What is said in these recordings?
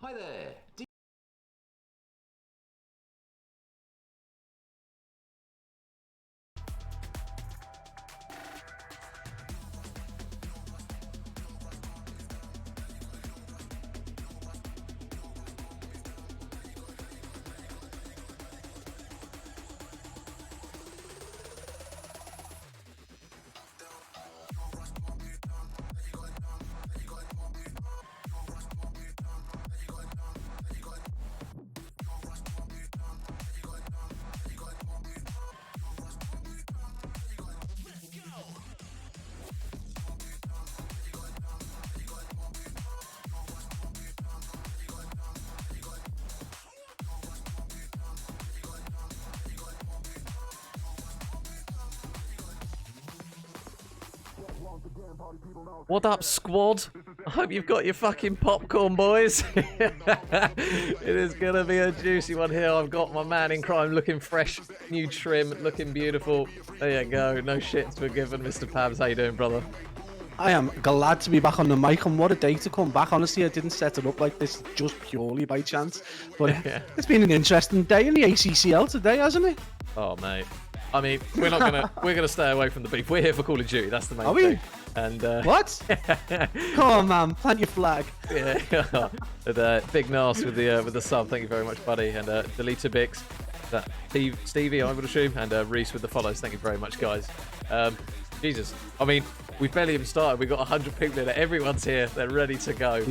Hi there. What up, squad? I hope you've got your fucking popcorn, boys. It is gonna be a juicy one here. I've got my man in crime looking fresh, new trim, looking beautiful. There you go. No shit's forgiven, Mr. Pabs. How you doing, brother? I am glad to be back on the mic, and what a day to come back. Honestly, I didn't set it up like this just purely by chance, but It's been an interesting day in the ACCL today, hasn't it? Oh, mate. I mean, we're gonna stay away from the beef. We're here for Call of Duty. That's the main Are thing. we? And What? Come on, man, plant your flag. Yeah. And, big Nas with the sub. Thank you very much, buddy. And Delita Bix, Stevie, I would assume, and Reese with the follows. Thank you very much, guys. Jesus, I mean, we've barely even started. We've got 100 people in it. Everyone's here. They're ready to go.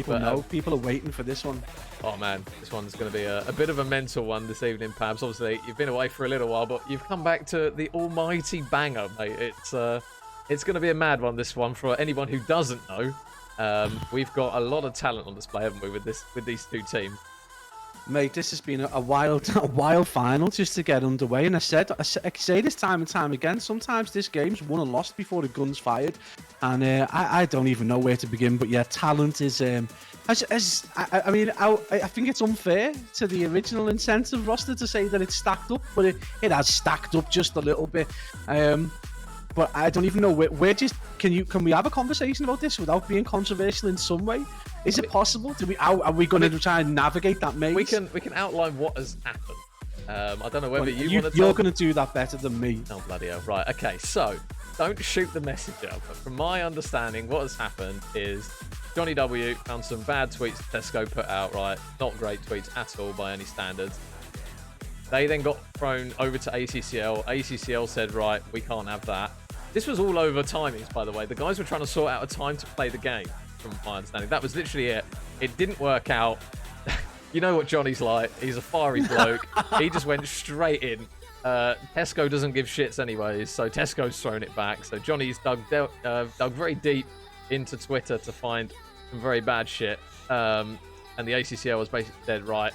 People are waiting for this one. Oh man, this one's going to be a bit of a mental one this evening, Pabs. Obviously, you've been away for a little while, but you've come back to the almighty banger, mate. It's going to be a mad one, this one, for anyone who doesn't know. We've got a lot of talent on display, haven't we, with these two teams? Mate, this has been a wild final just to get underway. And I say this time and time again, sometimes this game's won and lost before the gun's fired. And I don't even know where to begin. But yeah, talent is... I think it's unfair to the original incentive roster to say that it's stacked up. But it has stacked up just a little bit. But I don't even know where can we have a conversation about this without being controversial in some way? Is it possible? Are we going to try and navigate that maze? We can outline what has happened. I don't know whether you want to. You're going to do that better than me. Oh bloody hell! Right. Okay. So don't shoot the messenger. But from my understanding, what has happened is Johnny W found some bad tweets Tesco put out. Right. Not great tweets at all by any standards. They then got thrown over to ACCL. ACCL said, right, we can't have that. This was all over timings, by the way. The guys were trying to sort out a time to play the game, from my understanding. That was literally it. It didn't work out. You know what Johnny's like. He's a fiery bloke. He just went straight in. Tesco doesn't give shits anyways, so Tesco's thrown it back. So Johnny's dug very deep into Twitter to find some very bad shit. And the ACCL was basically dead right.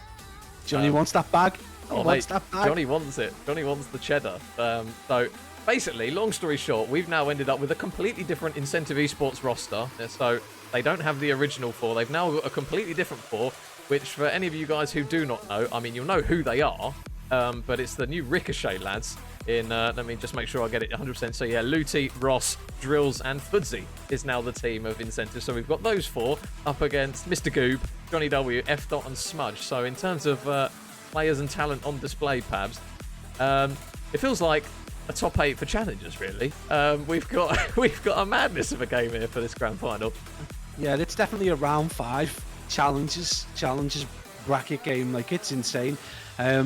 Johnny wants that bag. Oh, mate, Johnny wants it. Johnny wants the cheddar. So basically, long story short, we've now ended up with a completely different Incentive Esports roster. So they don't have the original four. They've now got a completely different four, which for any of you guys who do not know, I mean, you'll know who they are, but it's the new Ricochet lads in, let me just make sure I get it 100%. So yeah, Luti, Ross, Drills, and Foodsy is now the team of Incentive. So we've got those four up against Mr. Goob, Johnny W, F. Dot, and Smudge. So in terms of players and talent on display, Pabs, it feels like a top 8 for challengers, really. We've got a madness of a game here for this grand final. Yeah, it's definitely a round 5 challenges bracket game. Like, it's insane. I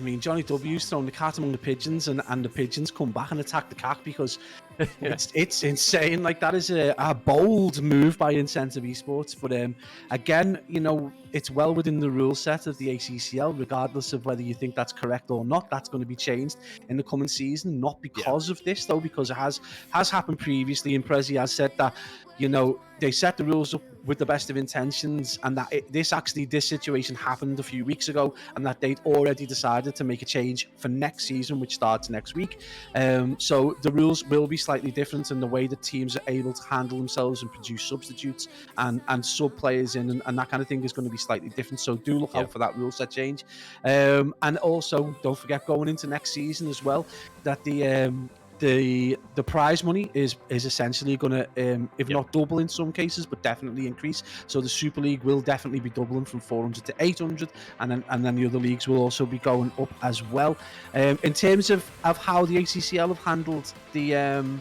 mean, Johnny W's thrown the cat among the pigeons, and the pigeons come back and attack the cat because it's insane. Like, that is a bold move by Incentive Esports. But again, you know, it's well within the rule set of the ACCL, regardless of whether you think that's correct or not. That's going to be changed in the coming season, not because of this, though, because it has happened previously. And Prezi has said that, you know, they set the rules up with the best of intentions, and that this situation happened a few weeks ago, and that they'd already decided to make a change for next season, which starts next week. So the rules will be slightly different in the way that teams are able to handle themselves and produce substitutes and sub players in, and that kind of thing is going to be slightly different. So do look out for that rule set change. And also, don't forget, going into next season as well, that the the prize money is essentially going to, if not double in some cases, but definitely increase. So the Super League will definitely be doubling from 400 to 800, and then the other leagues will also be going up as well. In terms of how the ACCL have handled the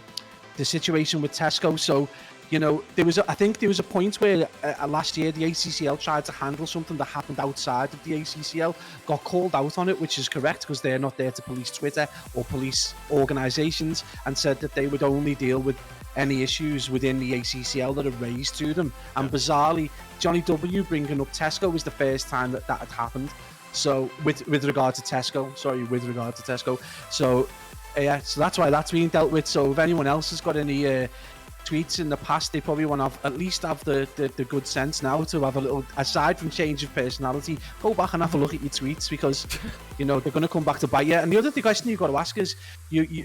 situation with Tesco, so you know, I think there was a point where last year the ACCL tried to handle something that happened outside of the ACCL, got called out on it, which is correct because they're not there to police Twitter or police organisations, and said that they would only deal with any issues within the ACCL that are raised to them. And bizarrely, Johnny W bringing up Tesco was the first time that had happened. So with regard to Tesco, so yeah, so that's why that's being dealt with. So if anyone else has got any tweets in the past, they probably want to at least have the good sense now to have a little, aside from change of personality, go back and have a look at your tweets, because you know they're going to come back to bite you. And the other question you've got to ask is,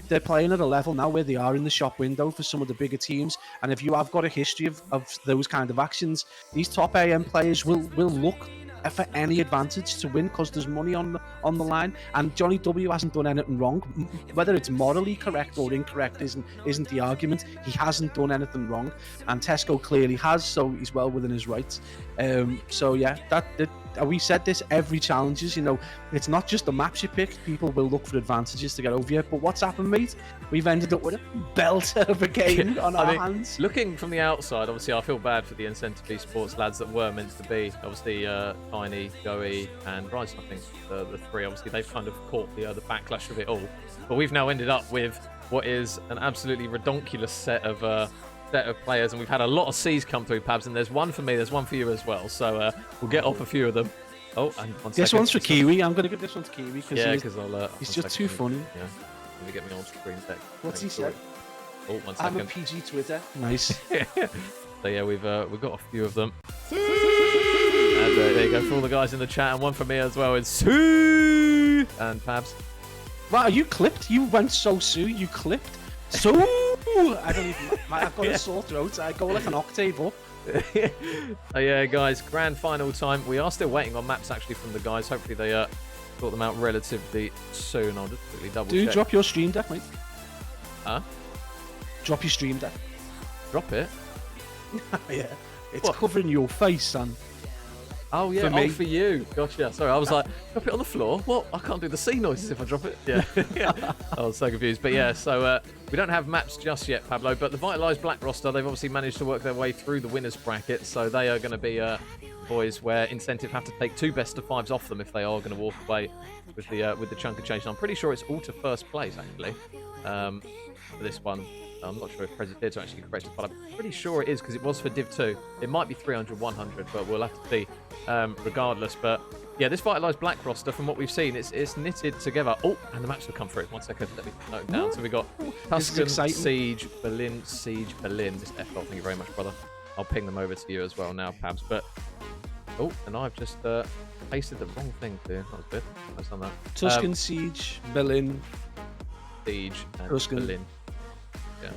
they're playing at a level now where they are in the shop window for some of the bigger teams, and if you have got a history of those kind of actions, these top AM players will look for any advantage to win because there's money on the line. And Johnny W hasn't done anything wrong. Whether it's morally correct or incorrect isn't the argument. He hasn't done anything wrong, and Tesco clearly has, so he's well within his rights. So yeah, we said this every challenges, you know, it's not just the maps you pick. People will look for advantages to get over you, but what's happened, mate? We've ended up with a belter of a game on our hands. Looking from the outside, obviously I feel bad for the Incentive ESports lads that were meant to be, obviously Tiny, Goey and Rice. I think the three, obviously they've kind of caught the backlash of it all, but we've now ended up with what is an absolutely redonkulous set of players, and we've had a lot of C's come through, Pabs, and there's one for me, there's one for you as well, so we'll get off a few of them. Oh, and this one's for Kiwi. I'm going to give this one to Kiwi because he's just too funny. Yeah, let me get me on screen deck. What's he said? Oh, 1 second. I'm a PG Twitter. Nice. So yeah, we've got a few of them. And there you go for all the guys in the chat, and one for me as well is Sue and Pabs. Wow, you clipped? You went so Sue, you clipped? So I don't even. I've got a sore throat. I go like an octave up. Oh yeah, guys, grand final time. We are still waiting on maps actually from the guys. Hopefully they sort them out relatively soon. I'll just quickly double check. Drop your stream deck, mate. Huh? Drop your stream deck. Drop it? Yeah. It's covering your face, son. Oh yeah, for you. Gotcha. Sorry, I was like, drop it on the floor. What? I can't do the C noises if I drop it. Yeah. I was so confused. But yeah, so we don't have maps just yet, Pablo. But the Vitalize Black roster, they've obviously managed to work their way through the winners bracket. So they are going to be boys where Incentive have to take 2 best of 5s off them if they are going to walk away with the chunk of change. And I'm pretty sure it's all to first place actually. For this one. I'm not sure if President's actually corrected, but I'm pretty sure it is because it was for Div 2. It might be 300, 100, but we'll have to see regardless. But yeah, this Vitalized Black roster, from what we've seen, it's knitted together. Oh, and the maps will come through. 1 second, let me note it down. So we've got Tuscan, Siege, Berlin. This F dot, thank you very much, brother. I'll ping them over to you as well now, Pabs. But oh, and I've just pasted the wrong thing too. That was good. I've done that. Tuscan, Siege, Berlin. Siege, and Tuscan. Berlin. Yeah,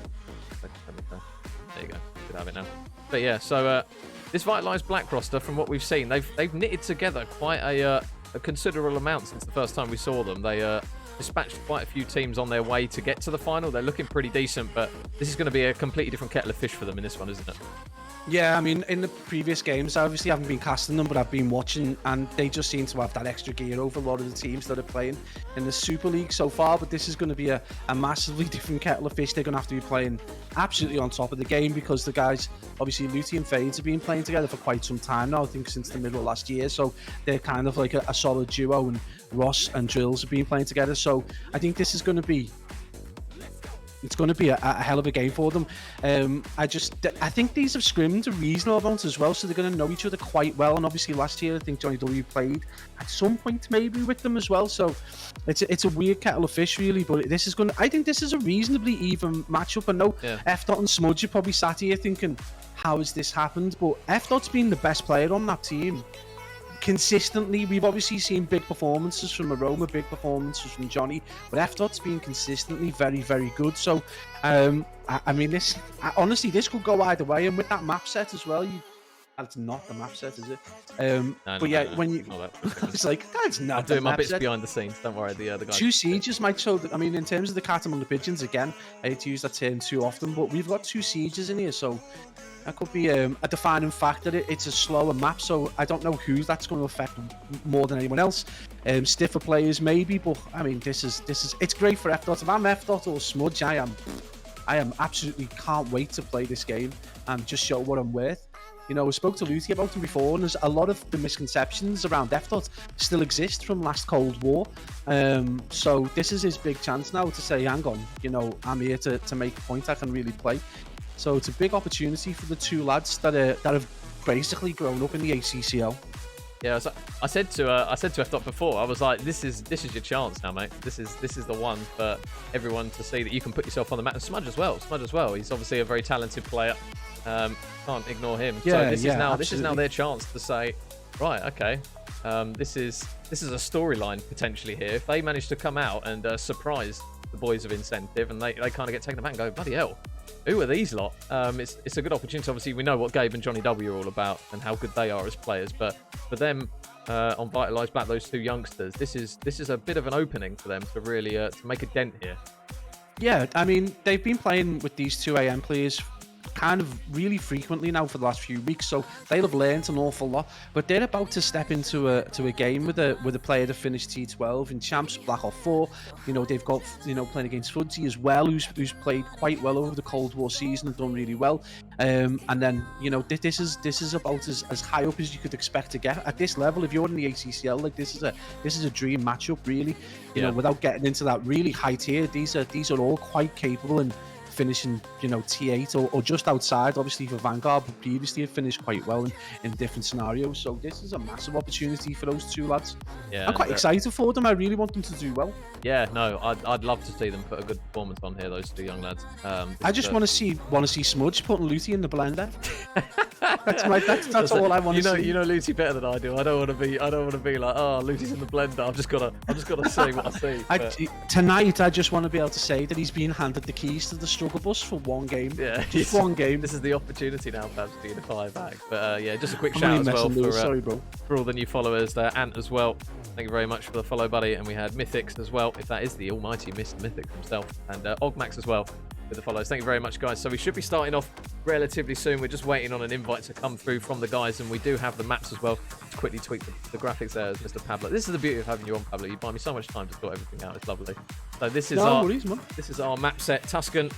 there you go. Should have it now. But yeah, so this Vitalized Black roster, from what we've seen, they've knitted together quite a considerable amount since the first time we saw them. They dispatched quite a few teams on their way to get to the final. They're looking pretty decent, but this is going to be a completely different kettle of fish for them in this one, isn't it? Yeah, I mean, in the previous games, I obviously haven't been casting them, but I've been watching, and they just seem to have that extra gear over a lot of the teams that are playing in the Super League so far. But this is going to be a massively different kettle of fish. They're going to have to be playing absolutely on top of the game, because the guys, obviously, Luty and Fades have been playing together for quite some time now, I think since the middle of last year. So they're kind of like a solid duo, and Ross and Drills have been playing together. So I think this is going to be... It's going to be a hell of a game for them. I think these have scrimmed a reasonable amount as well, so they're going to know each other quite well. And obviously last year, I think Johnny W played at some point maybe with them as well. So it's a weird kettle of fish really, but I think this is a reasonably even matchup. I know F Dot and Smudge are probably sat here thinking, how has this happened? But F Dot's been the best player on that team consistently. We've obviously seen big performances from Aroma, big performances from Johnny, but F Dot's been consistently very, very good. So I mean, honestly, this could go either way, and with that map set as well, That's not the map set, is it? No, But yeah, when you, no, it's like that's not I'm the doing my map bits set. behind the scenes. Don't worry, the guys. Two sieges might show. I mean, in terms of the cat among the pigeons, again, I hate to use that term too often, but we've got 2 sieges in here, so that could be a defining factor. It's a slower map, so I don't know who that's going to affect more than anyone else. Stiffer players maybe, but I mean, this is it's great for F Dot. If I'm F Dot or Smudge, I am absolutely can't wait to play this game and just show what I'm worth. You know, I spoke to Luty about him before, and there's a lot of the misconceptions around F Dot still exist from last Cold War. So this is his big chance now to say, hang on, you know, I'm here to make a point. I can really play. So it's a big opportunity for the 2 lads that have basically grown up in the ACCL. Yeah, so I said to F Dot before, I was like, this is your chance now, mate. This is the one for everyone to see that you can put yourself on the map. And Smudge as well. He's obviously a very talented player. Can't ignore him. Yeah, so this is now their chance to say, right, okay, this is a storyline potentially here. If they manage to come out and surprise the boys of Incentive, and they kind of get taken aback and go, bloody hell, who are these lot? It's a good opportunity. Obviously, we know what Gabe and Johnny W are all about and how good they are as players. But for them, on Vitalize back those 2 youngsters, this is a bit of an opening for them to really to make a dent here. Yeah, I mean, they've been playing with these 2 AM players kind of really frequently now for the last few weeks, so they'll have learned an awful lot. But they're about to step into a game with a player that finished T12 in Champs, Black Ops 4. You know, they've got, you know, playing against Fudzy as well, who's played quite well over the Cold War season and done really well. And then, you know, this is about as high up as you could expect to get at this level. If you're in the ACCL, like this is a dream matchup, really. You know, without getting into that really high tier, these are all quite capable and finishing, you know, T8 or just outside, obviously, for Vanguard, but previously have finished quite well in different scenarios. So this is a massive opportunity for those 2 lads. Yeah, I'm quite excited for them. I really want them to do well. Yeah, no, I'd love to see them put a good performance on here, those 2 young lads. I just want to see Smudge putting Luty in the blender. That's all I want to see. You know Luty better than I do. I don't want to be like, oh, Luty's in the blender. I've just got to see what I see. Tonight, I just want to be able to say that he's been handed the keys to the struggle bus for 1 game. Yeah, just 1 game. This is the opportunity now, perhaps, to unify back. But yeah, just a quick shout as well Sorry, bro. For all the new followers there. Ant as well. Thank you very much for the follow, buddy. And we had Mythics as well, if that is the almighty Mr. Mythics himself, and Ogmax as well with the follows. Thank you very much, guys. So we should be starting off relatively soon. We're just waiting on an invite to come through from the guys, and we do have the maps as well. Let's quickly tweak the graphics there as Mr. Pablo. This is the beauty of having you on, Pablo. You buy me so much time to sort everything out. It's lovely. So this is this is our map set: Tuscan,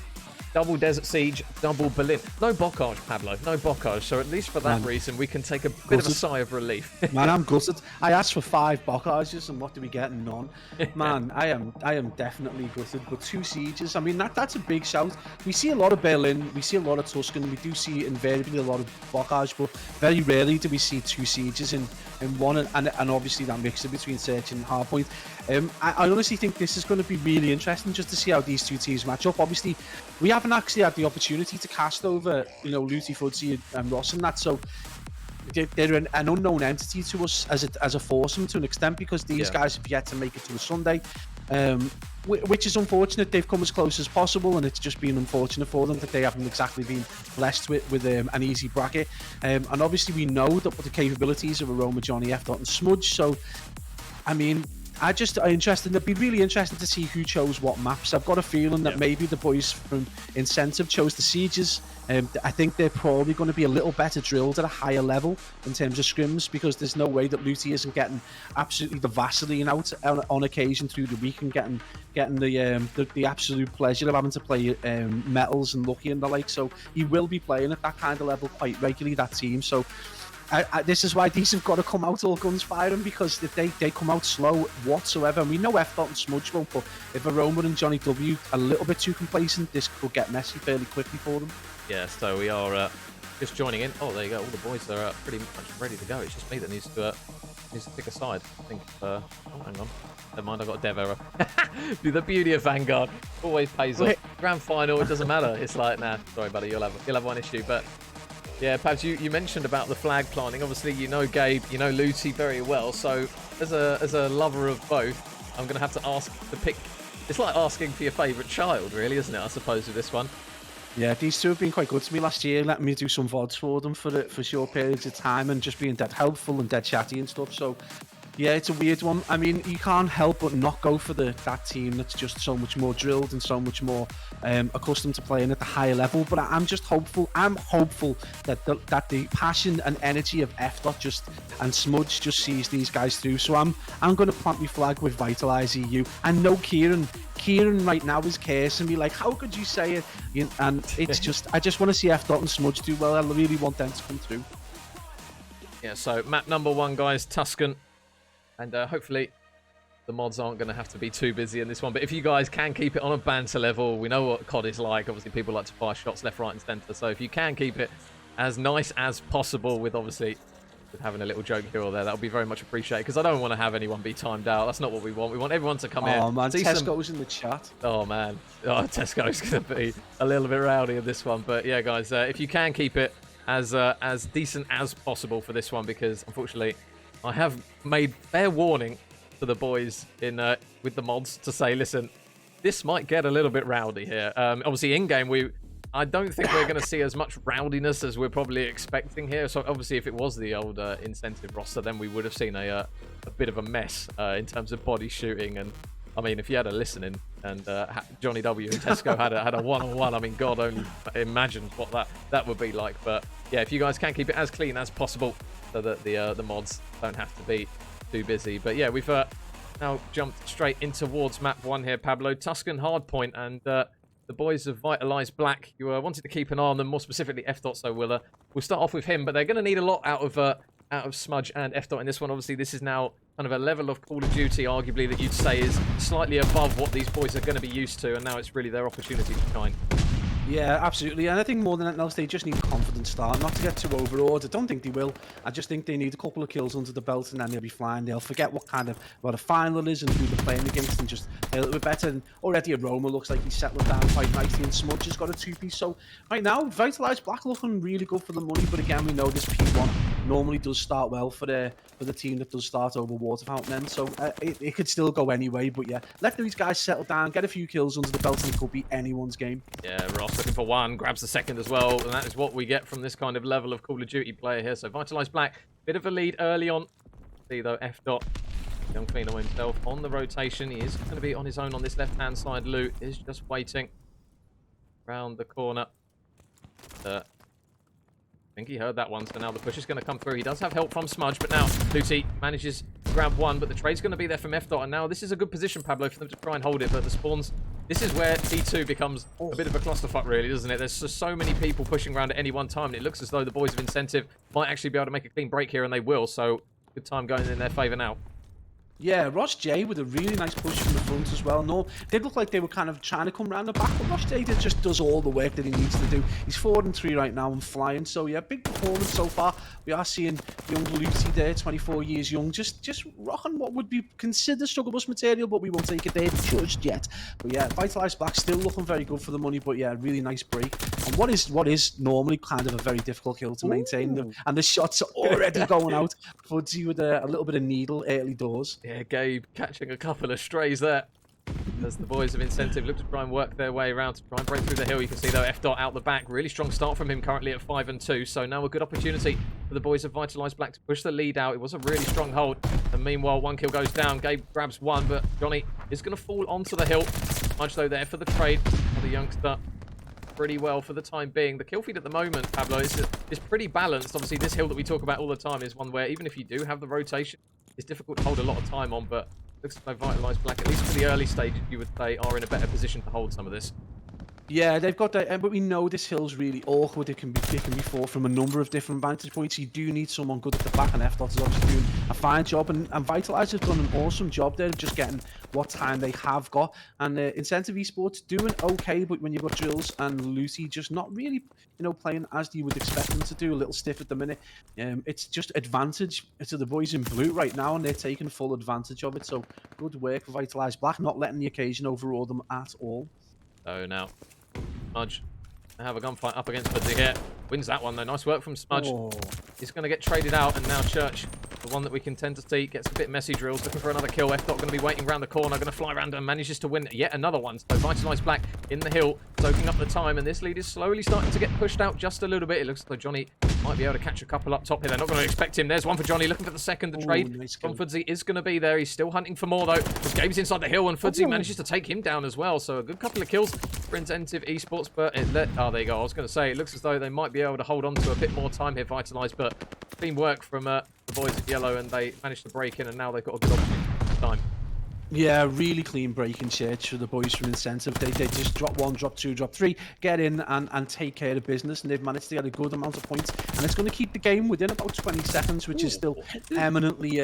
double Desert Siege, double Berlin. No bocage, Pablo. No bocage. So at least for that reason, we can take a bit of a sigh of relief. Man, I'm gutted. I asked for 5 bocages, and what do we get? None. Man, I am definitely gutted. But 2 sieges. I mean, that's a big shout. We see a lot of Berlin. We see a lot of Tuscan. We do see invariably a lot of bocage, but very rarely do we see 2 sieges in one, and obviously that mixture between Search and Hardpoint. I honestly think this is going to be really interesting just to see how these 2 teams match up. Obviously, we haven't actually had the opportunity to cast over, you know, Luty, Fudzy and Ross and that, so they're an unknown entity to us as a foursome to an extent, because these guys have yet to make it to a Sunday, which is unfortunate. They've come as close as possible, and it's just been unfortunate for them that they haven't exactly been blessed with an easy bracket. And obviously we know that the capabilities of Aroma, Johnny, F. and Smudge, so I mean, it'd be really interesting to see who chose what maps. I've got a feeling that maybe the boys from Incentive chose the sieges. I think they're probably going to be a little better drilled at a higher level in terms of scrims, because there's no way that Luty isn't getting absolutely the Vaseline out on occasion through the week and getting the absolute pleasure of having to play Metals and Lucky and the like. So he will be playing at that kind of level quite regularly, that team. So this is why these have got to come out all guns firing, because if they come out slow whatsoever, and we know F. and Smudge won't, but if Aroma and Johnny W are a little bit too complacent, this could get messy fairly quickly for them. Yeah, so we are just joining in. Oh, there you go. All the boys are pretty much ready to go. It's just me that needs to pick a side. I think. Oh, hang on. Never mind, I got a dev error. The beauty of Vanguard always pays off. Grand final, it doesn't matter. It's like, nah, sorry, buddy, you'll have one issue, but. Yeah, Pabs, you mentioned about the flag planting. Obviously, you know Gabe, you know Luty very well. So, as a lover of both, I'm going to have to ask to pick. It's like asking for your favourite child, really, isn't it? I suppose with this one. Yeah, these two have been quite good to me last year, letting me do some VODs for them for short periods of time and just being dead helpful and dead chatty and stuff. So yeah, it's a weird one. I mean, you can't help but not go for that team that's just so much more drilled and so much more accustomed to playing at the higher level. But I'm just hopeful. I'm hopeful that the passion and energy of F-Dot and Smudge just sees these guys through. So I'm going to plant my flag with Vitalize EU. And no Kieran. Kieran right now is cursing me like, how could you say it? And it's just, I just want to see F-Dot and Smudge do well. I really want them to come through. Yeah, so map number 1, guys, Tuscan. And hopefully the mods aren't going to have to be too busy in this one. But if you guys can keep it on a banter level, we know what COD is like. Obviously, people like to fire shots left, right, and centre. So if you can keep it as nice as possible with having a little joke here or there, that would be very much appreciated. Because I don't want to have anyone be timed out. That's not what we want. We want everyone to come in. Oh, man, Tesco's in the chat. Oh, man. Oh, Tesco's going to be a little bit rowdy in this one. But yeah, guys, if you can keep it as decent as possible for this one, because unfortunately, I have made fair warning to the boys in with the mods to say, listen, this might get a little bit rowdy here. Obviously, in-game, I don't think we're going to see as much rowdiness as we're probably expecting here. So obviously, if it was the old incentive roster, then we would have seen a bit of a mess in terms of body shooting. And I mean, if you had a listening and Johnny W and Tesco had a one-on-one, I mean, God only imagines what that would be like. But yeah, if you guys can keep it as clean as possible, so that the mods don't have to be too busy. But yeah, we've now jumped straight in towards map 1 here, Pablo. Tuscan Hardpoint, and the boys of Vitalize Black, you wanted to keep an eye on them, more specifically F-Dot, so we'll start off with him. But they're going to need a lot out of Smudge and F-Dot in this one. Obviously, this is now kind of a level of Call of Duty, arguably, that you'd say is slightly above what these boys are going to be used to, and now it's really their opportunity to shine. Yeah, absolutely. And I think more than anything else, they just need a confident start, not to get too overawed. I don't think they will. I just think they need a couple of kills under the belt and then they'll be flying. They'll forget what a final is and who they're playing against and just play a little bit better. And already Aroma looks like he's settled down quite nicely and Smudge has got a 2-piece. So right now, Vitalize Black looking really good for the money. But again, we know this P1 normally does start well for the team that does start over Water Fountain End. So it could still go anyway. But yeah, let these guys settle down, get a few kills under the belt and it could be anyone's game. Yeah, Ross looking for one, grabs the second as well, and that is what we get from this kind of level of Call of Duty player here. So Vitalize Black, bit of a lead early on. See though, F-Dot, young Pheno himself on the rotation. He is going to be on his own on this left-hand side. Loot is just waiting round the corner. I think he heard that one, so now the push is going to come through. He does have help from Smudge, but now Luti manages to grab one, but the trade's going to be there from F-Dot, and now this is a good position, Pablo, for them to try and hold it, but the spawns, this is where T2 becomes a bit of a clusterfuck, really, doesn't it? There's just so many people pushing around at any one time, and it looks as though the boys of Incentive might actually be able to make a clean break here, and they will, so good time going in their favour now. Yeah, Ross J with a really nice push from the front as well. No, they look like they were kind of trying to come around the back, but Ross J just does all the work that he needs to do. He's 4-3 right now and flying. So yeah, big performance so far. We are seeing young Lucy there, 24 years young, just rocking what would be considered struggle bus material, but we won't take it there just yet. But yeah, Vitalize Black still looking very good for the money, but yeah, really nice break. And what is normally kind of a very difficult kill to maintain, and the shots are already going out. Fudzy with a little bit of needle early doors. Yeah, Gabe catching a couple of strays there. As the boys of Incentive look to try and work their way around to try and break through the hill. You can see though F-Dot out the back. Really strong start from him currently at 5-2. So now a good opportunity for the boys of Vitalize Black to push the lead out. It was a really strong hold. And meanwhile, one kill goes down. Gabe grabs one, but Johnny is going to fall onto the hill. Much though there for the trade. The youngster pretty well for the time being. The kill feed at the moment, Pablo, is pretty balanced. Obviously, this hill that we talk about all the time is one where even if you do have the rotation, it's difficult to hold a lot of time on, but looks like Vitalize Black, at least for the early stages, you would say, are in a better position to hold some of this. Yeah, they've got that, but we know this hill's really awkward. It can be fought from a number of different vantage points. You do need someone good at the back, and F-Dot is obviously doing a fine job. And Vitalize has done an awesome job there of just getting what time they have got. And Incentive Esports doing okay, but when you've got Drills and Lucy just not really, playing as you would expect them to do, a little stiff at the minute. It's just advantage to the boys in blue right now, and they're taking full advantage of it. So good work for Vitalize Black, not letting the occasion overawe them at all. So now, Smudge, they have a gunfight up against Fudzy here. Wins that one though. Nice work from Smudge. Oh. He's going to get traded out, and now Church the one that we can tend to see. Gets a bit messy, Drills, looking for another kill. F-Dot going to be waiting around the corner, going to fly around and manages to win yet another one. So Vitalize Black in the hill, soaking up the time, and this lead is slowly starting to get pushed out just a little bit. It looks as though Johnny might be able to catch a couple up top here. They're not going to expect him. There's one for Johnny, looking for the second. The trade from Fudzy is going to be there. He's still hunting for more, though. This game's inside the hill, and Fudzy manages to take him down as well. So a good couple of kills for Incentive Esports, but oh, there you go. I was going to say, it looks as though they might be able to hold on to a bit more time here, Vitalize, but clean work from the boys at Yellow, and they managed to break in, and now they've got a good opportunity this time. Yeah, really clean breaking church for the boys from Incentive. They just drop one, drop two, drop three, get in and take care of business, and they've managed to get a good amount of points, and it's going to keep the game within about 20 seconds, which is still eminently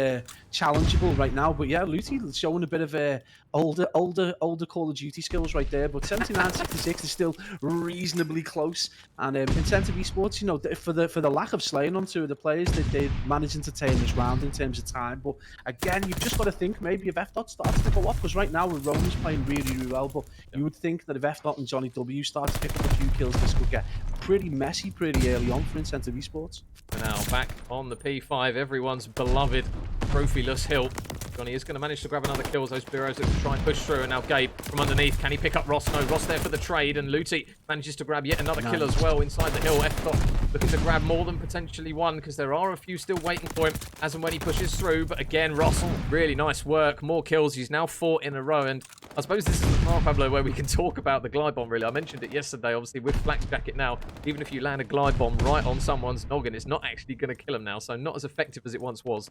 challengeable right now. But yeah, Luty showing a bit of older Call of Duty skills right there, but 79-66 is still reasonably close. And Incentive Esports, you know, for the lack of slaying on two of the players, they're managing to turn this round in terms of time. But again, you've just got to think maybe if F-Dot starts to go off, because right now Roman's playing really well, but you would think that if F-Dot and Johnny W start to pick up a few kills, this could get pretty messy pretty early on for Incentive Esports. Now back on the P5, everyone's beloved trophyless hill. Johnny is going to manage to grab another kill as those Bureaus look to try and push through, and now Gabe from underneath. Can he pick up Ross? No, Ross there for the trade, and Luty manages to grab yet another kill as well inside the hill. F-Dot looking to grab more than potentially one, because there are a few still waiting for him as and when he pushes through. But again, Ross, really nice work. More kills. He's now 4 in a row, and I suppose this is the part, Pablo, where we can talk about the glide bomb, really. I mentioned it yesterday, obviously, with Flak Jacket now. Even if you land a glide bomb right on someone's noggin, it's not actually going to kill him now, so not as effective as it once was.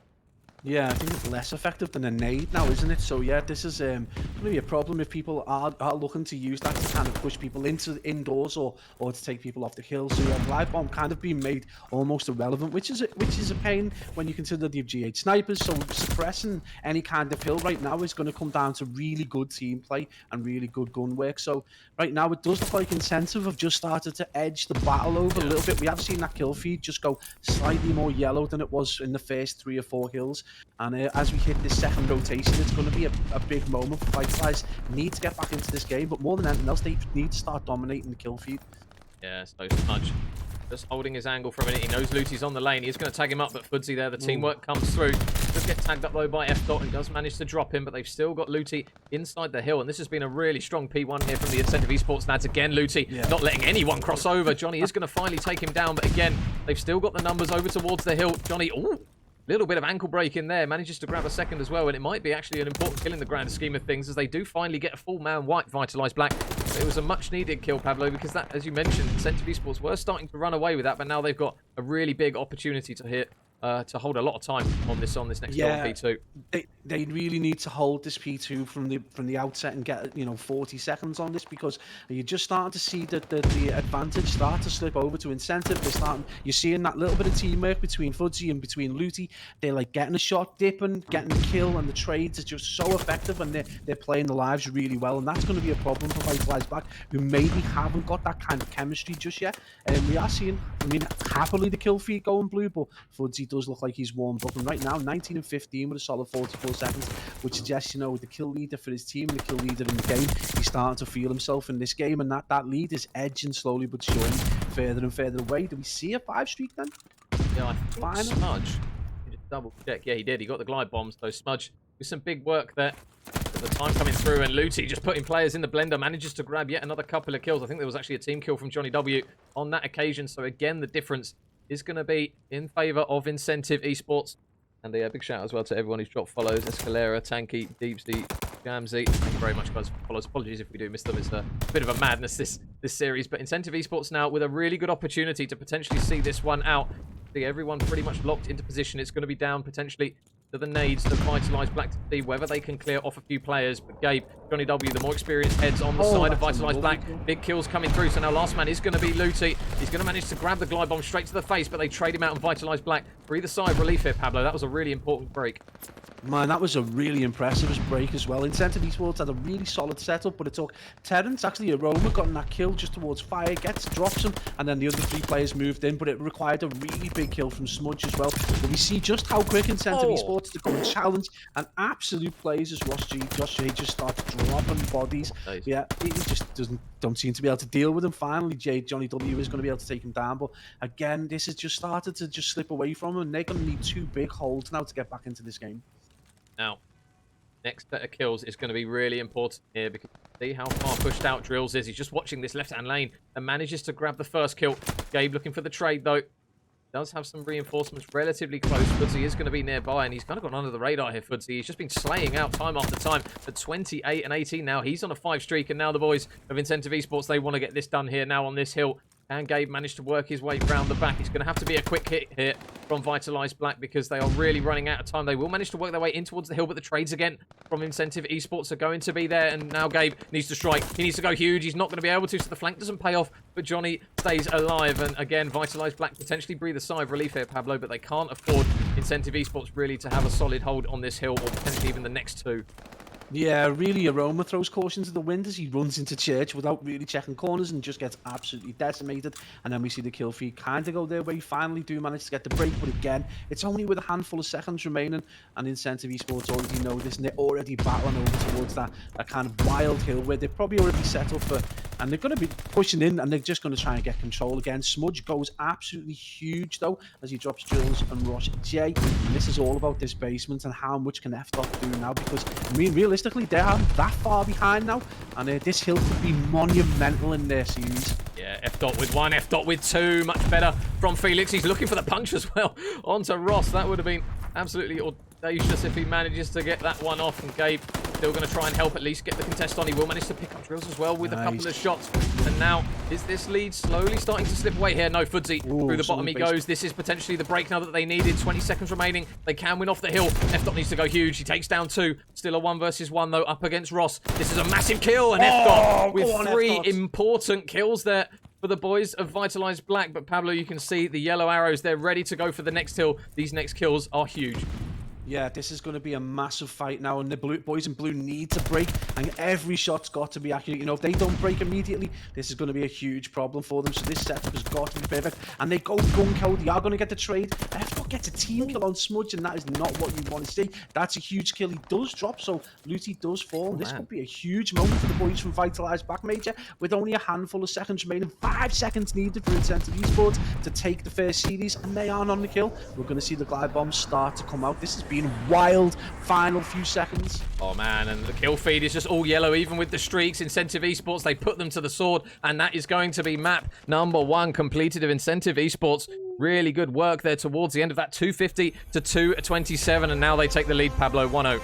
Yeah, I think it's less effective than a nade now, isn't it? So yeah, this is going to be a problem if people are looking to use that to kind of push people into indoors or to take people off the hill. So yeah, glide bomb kind of being made almost irrelevant, which is a pain when you consider the G8 snipers. So suppressing any kind of hill right now is going to come down to really good team play and really good gun work. So right now it does look like Incentive have just started to edge the battle over a little bit. We have seen that kill feed just go slightly more yellow than it was in the first 3 or 4 hills. And as we hit this second rotation, it's going to be a big moment for Vitalize. Need to get back into this game, but more than anything else, they need to start dominating the kill feed. Yeah, so Smudge just holding his angle for a minute. He knows Luty's on the lane. He's going to tag him up, but Fudzy there, the teamwork comes through. Does get tagged up, though, by F-Dot, and does manage to drop him, but they've still got Luty inside the hill, and this has been a really strong P1 here from the Incentive Esports lads. Again, Luty not letting anyone cross over. Johnny is going to finally take him down, but again, they've still got the numbers over towards the hill. Johnny, little bit of ankle break in there, manages to grab a second as well, and it might be actually an important kill in the grand scheme of things, as they do finally get a full man white Vitalize Black. It was a much needed kill, Pablo, because that, as you mentioned, Incentive Esports were starting to run away with that, but now they've got a really big opportunity to hit to hold a lot of time on this next P2. They really need to hold this P2 from the outset and get 40 seconds on this, because you're just starting to see that the advantage start to slip over to Incentive. You're seeing that little bit of teamwork between Fudzy and between Luty. They're like getting a shot, dipping, getting the kill, and the trades are just so effective, and they're playing the lives really well, and that's going to be a problem for Vitalize Black, who maybe haven't got that kind of chemistry just yet. And we are seeing, happily the kill feed going blue, but Fudzy does look like he's warmed up, and right now 19 and 15 with a solid 44 seconds, which suggests the kill leader for his team and the kill leader in the game, he's starting to feel himself in this game, and that lead is edging slowly but surely further and further away. Do we see a 5 streak then? Yeah, I think Smudge, just double check. Yeah, he did. He got the glide bombs, so Smudge with some big work there. The time coming through, and Luty just putting players in the blender, manages to grab yet another couple of kills. I think there was actually a team kill from Johnny W on that occasion, so again the difference is going to be in favour of Incentive Esports. And a big shout out as well to everyone who's dropped follows: Escalera, Tanky, Deepsy, Jamsy. Thank you very much, guys, for follows. Apologies if we do miss them. It's a bit of a madness this series, but Incentive Esports now with a really good opportunity to potentially see this one out. See everyone pretty much locked into position. It's going to be down potentially to the nades to Vitalize Black to see whether they can clear off a few players. But Gabe, Johnny W, the more experienced heads on the side of Vitalize Black. Big kills coming through, so now last man is going to be Luty. He's going to manage to grab the glide bomb straight to the face, but they trade him out on Vitalize Black. For either side, relief here, Pablo. That was a really important break. Man, that was a really impressive break as well. Incentive Esports had a really solid setup, but it took Terrence, actually Aroma, gotten that kill just towards fire, drops him, and then the other 3 players moved in, but it required a really big kill from Smudge as well. But we see just how quick Incentive Esports to go and challenge, and absolute plays as Josh J just starts dropping bodies. Nice. Yeah, he just don't seem to be able to deal with him. Finally, Johnny W is going to be able to take him down. But again, this has just started to just slip away from him. And they're going to need 2 big holds now to get back into this game. Now, next set of kills is going to be really important here because see how far pushed out Drills is. He's just watching this left-hand lane and manages to grab the first kill. Gabe looking for the trade, though. Does have some reinforcements relatively close. Foodsy is going to be nearby, and he's kind of gone under the radar here, Foodsy. He's just been slaying out time after time at 28 and 18 now. He's on a 5 streak, and now the boys of Incentive Esports, they want to get this done here now on this hill. And Gabe managed to work his way round the back. It's going to have to be a quick hit here from Vitalize Black because they are really running out of time. They will manage to work their way in towards the hill, but the trades again from Incentive Esports are going to be there. And now Gabe needs to strike. He needs to go huge. He's not going to be able to, so the flank doesn't pay off. But Johnny stays alive. And again, Vitalize Black potentially breathe a sigh of relief here, Pablo, but they can't afford Incentive Esports really to have a solid hold on this hill or potentially even the next 2. Yeah, really, Aroma throws caution to the wind as he runs into church without really checking corners and just gets absolutely decimated. And then we see the kill feed kind of go their way. Finally do manage to get the break, but again, it's only with a handful of seconds remaining. And Incentive Esports already know this, and they're already battling over towards that kind of wild hill where they're probably already set up for. And they're going to be pushing in, and they're just going to try and get control again. Smudge goes absolutely huge, though, as he drops Drills and Rush J. And this is all about this basement and how much can F-Dot do now, because, I mean, realistically, they are that far behind now, and this hill could be monumental in their series. Yeah, F-Dot with 1, F-Dot with 2. Much better from Felix. He's looking for the punch as well onto Ross. That would have been absolutely audacious if he manages to get that one off. And Gabe still going to try and help at least get the contest on. He will manage to pick up Drills as well with a couple of shots. And now, is this lead slowly starting to slip away here? No, Foodsy through the bottom he goes. This is potentially the break now that they needed. 20 seconds remaining. They can win off the hill. F-Dot needs to go huge. He takes down 2. Still a 1 versus 1, though, up against Ross. This is a massive kill. And F-Dot with 3 important kills there for the boys of Vitalize Black. But Pablo, you can see the yellow arrows. They're ready to go for the next hill. These next kills are huge. Yeah, this is going to be a massive fight now, and the boys in blue need to break, and every shot's got to be accurate. You know, if they don't break immediately, this is going to be a huge problem for them. So this setup has got to be perfect, and they go gung-ho. They are going to get the trade. F-Dot gets a team kill on Smudge, and that is not what you want to see. That's a huge kill. He does drop, so Looty does fall. This could be a huge moment for the boys from Vitalize Back Major, with only a handful of seconds remaining. 5 seconds needed for Incentive Esports to take the first series, and they aren't on the kill. We're going to see the glide bombs start to come out. This has been wild final few seconds. Oh man, and the kill feed is just all yellow, even with the streaks. Incentive Esports, they put them to the sword, and that is going to be map number 1 completed of Incentive Esports. Really good work there towards the end of that 250 to 227, and now they take the lead, Pablo, 1-0.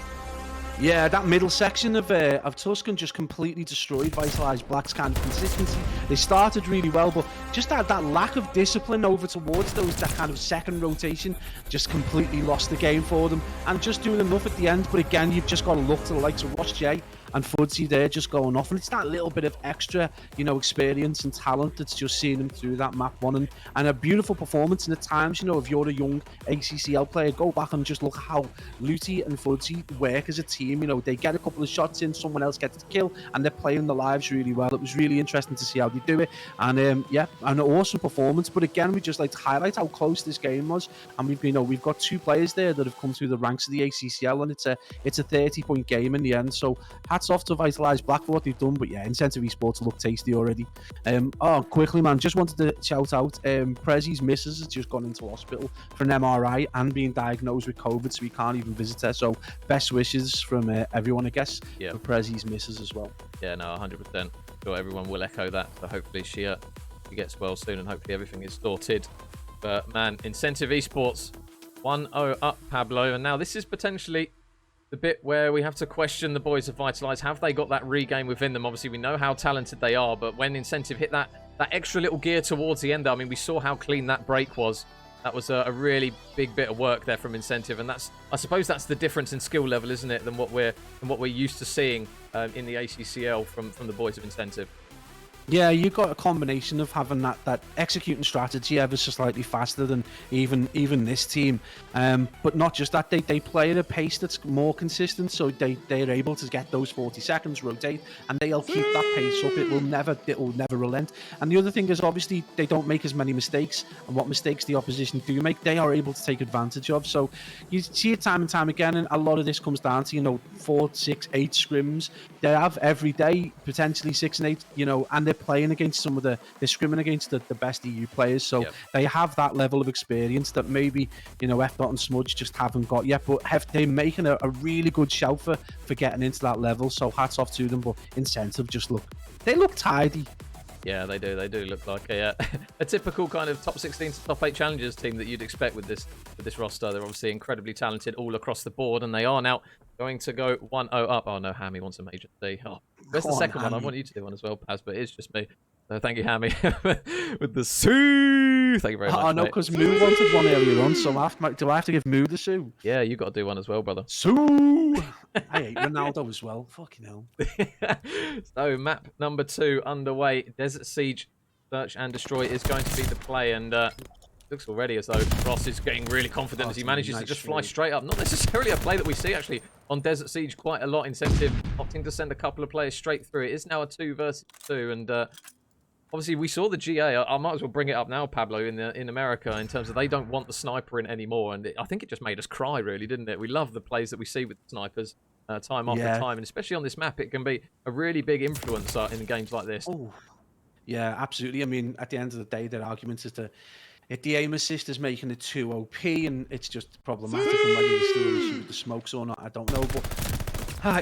Yeah, that middle section of Tuscan just completely destroyed Vitalize Black's kind of consistency. They started really well, but just that lack of discipline over towards that kind of second rotation just completely lost the game for them. And just doing enough at the end, but again, you've just got to look to the likes of Ross J and Foodsy there just going off, and it's that little bit of extra, you know, experience and talent that's just seeing them through that map 1, and a beautiful performance. And at times, you know, if you're a young ACCL player, go back and just look how Looty and Foodsy work as a team. You know, they get a couple of shots in, someone else gets the kill, and they're playing the lives really well. It was really interesting to see how they do it, and yeah, an awesome performance. But again, we just like to highlight how close this game was, and we've got 2 players there that have come through the ranks of the ACCL, and it's a 30-point game in the end. So hats off to Vitalize Black for what they've done. But yeah, Incentive Esports look tasty already. Quickly, man, just wanted to shout out Prezzy's missus has just gone into hospital for an MRI and being diagnosed with COVID, so we can't even visit her. So best wishes from everyone, I guess, for Prezzy's missus as well. Yeah, no, 100%. Sure, everyone will echo that. So hopefully she gets well soon, and hopefully everything is sorted. But man, Incentive Esports 1-0 up, Pablo, and now this is potentially the bit where we have to question the boys of Vitalize. Have they got that regain within them? Obviously, we know how talented they are, but when Incentive hit that extra little gear towards the end, I mean, we saw how clean that break was. That was a really big bit of work there from Incentive, and I suppose that's the difference in skill level, isn't it, than what we're used to seeing in the ACCL from the boys of Incentive. Yeah, you got a combination of having that executing strategy ever so slightly faster than even this team, but not just that, they play at a pace that's more consistent, so they're able to get those 40 seconds, rotate, and they'll keep that pace up. It will never relent. And the other thing is, obviously, they don't make as many mistakes, and what mistakes the opposition do make, they are able to take advantage of. So you see it time and time again, and a lot of this comes down to 4, 6, 8 scrims they have every day, potentially 6 and 8, and they're playing against they're scrimming against the best EU players, so Yep. they have that level of experience that maybe F. Dot and Smudge just haven't got yet, but they're making a really good shout for getting into that level, so hats off to them. But Incentive they look tidy. Yeah, they do. They do look like a typical kind of top 16 to top 8 challengers team that you'd expect with this roster. They're obviously incredibly talented all across the board, and they are now going to go 1-0 up. Oh no, Hammy wants a major C. Oh, where's the second one? I want you to do one as well, Paz, but it's just me. So thank you, Hammy, with the Sue. Thank you very much. I know, because Moo wanted one earlier on, so do I have to give Moo the Sue? Yeah, you got to do one as well, brother. Sue. I hate Ronaldo as well. Fucking hell. So map number 2 underway. Desert Siege, Search and Destroy is going to be the play, and looks already as though Ross is getting really confident as he manages to just fly straight up. Not necessarily a play that we see actually on Desert Siege quite a lot. Incentive opting to send a couple of players straight through. It is now a 2 versus 2, and obviously we saw the GA. I might as well bring it up now, Pablo, in America, in terms of they don't want the sniper in anymore, and I think it just made us cry, really, didn't it? We love the plays that we see with the snipers time after time, and especially on this map, it can be a really big influencer in games like this. Oh, yeah, absolutely. I mean, at the end of the day, their argument is that if the aim assist is making it too OP, and it's just problematic, and whether they still going to shoot the smokes or not, I don't know, but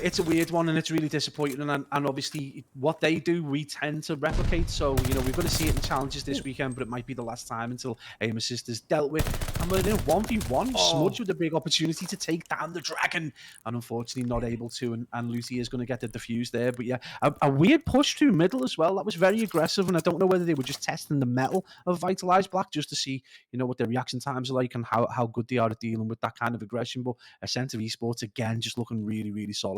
it's a weird one, and it's really disappointing, and obviously what they do, we tend to replicate, so, we're going to see it in challenges this weekend, but it might be the last time until aim assist is dealt with, and we're in a 1v1, Smudge with a big opportunity to take down the dragon, and unfortunately not able to, and Lucy is going to get the defuse there, but yeah, a weird push through middle as well. That was very aggressive, and I don't know whether they were just testing the metal of Vitalize Black just to see, what their reaction times are like and how good they are at dealing with that kind of aggression, but Ascent of Esports, again, just looking really, really solid.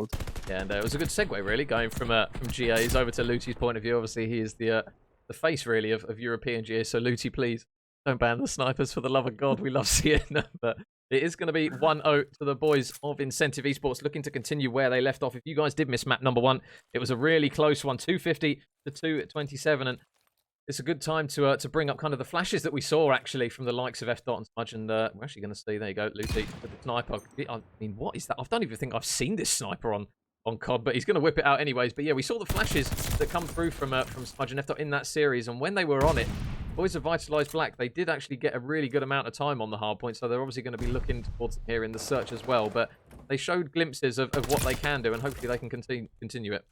Yeah, and it was a good segue, really, going from GAs over to Luti's point of view. Obviously, he is the face, really, of European GAs. So, Luti, please don't ban the snipers, for the love of God. We love seeing them. But it is going to be 1-0 to the boys of Incentive Esports, looking to continue where they left off. If you guys did miss map number 1, it was a really close one, 250 to 227, and it's a good time to bring up kind of the flashes that we saw, actually, from the likes of F. Dot and Smudge, and we're actually going to see, there you go, Lucy with the sniper. I mean, what is that? I don't even think I've seen this sniper on COD, but he's going to whip it out anyways. But yeah, we saw the flashes that come through from Smudge and F. Dot in that series, and when they were on it, boys of Vitalize Black, they did actually get a really good amount of time on the hard point, so they're obviously going to be looking towards here in the search as well, but they showed glimpses of what they can do, and hopefully they can continue it.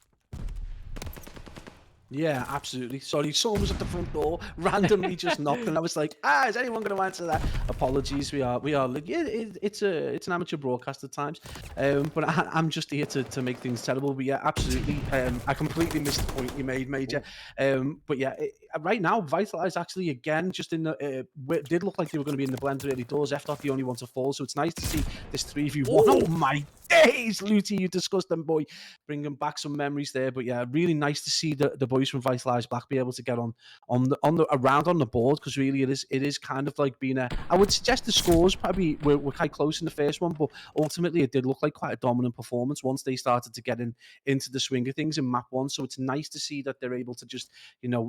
Yeah, absolutely. Sorry, someone was at the front door, randomly just knocked, and I was like, is anyone going to answer that? Apologies, we are like, yeah, it's an amateur broadcast at times, but I'm just here to make things terrible. But yeah, absolutely, I completely missed the point you made, Major. But yeah, right now, Vitalize actually, again, just in the, did look like they were going to be in the blender early doors. F. Dot the only one to fall, so it's nice to see this 3v1. Oh my days, Luty, you discussed them, boy. Bringing back some memories there. But yeah, really nice to see the boys from Vitalize Black be able to get on the board, because really it is kind of like being I would suggest the scores probably were quite close in the first one, but ultimately it did look like quite a dominant performance once they started to get into the swing of things in map 1. So it's nice to see that they're able to just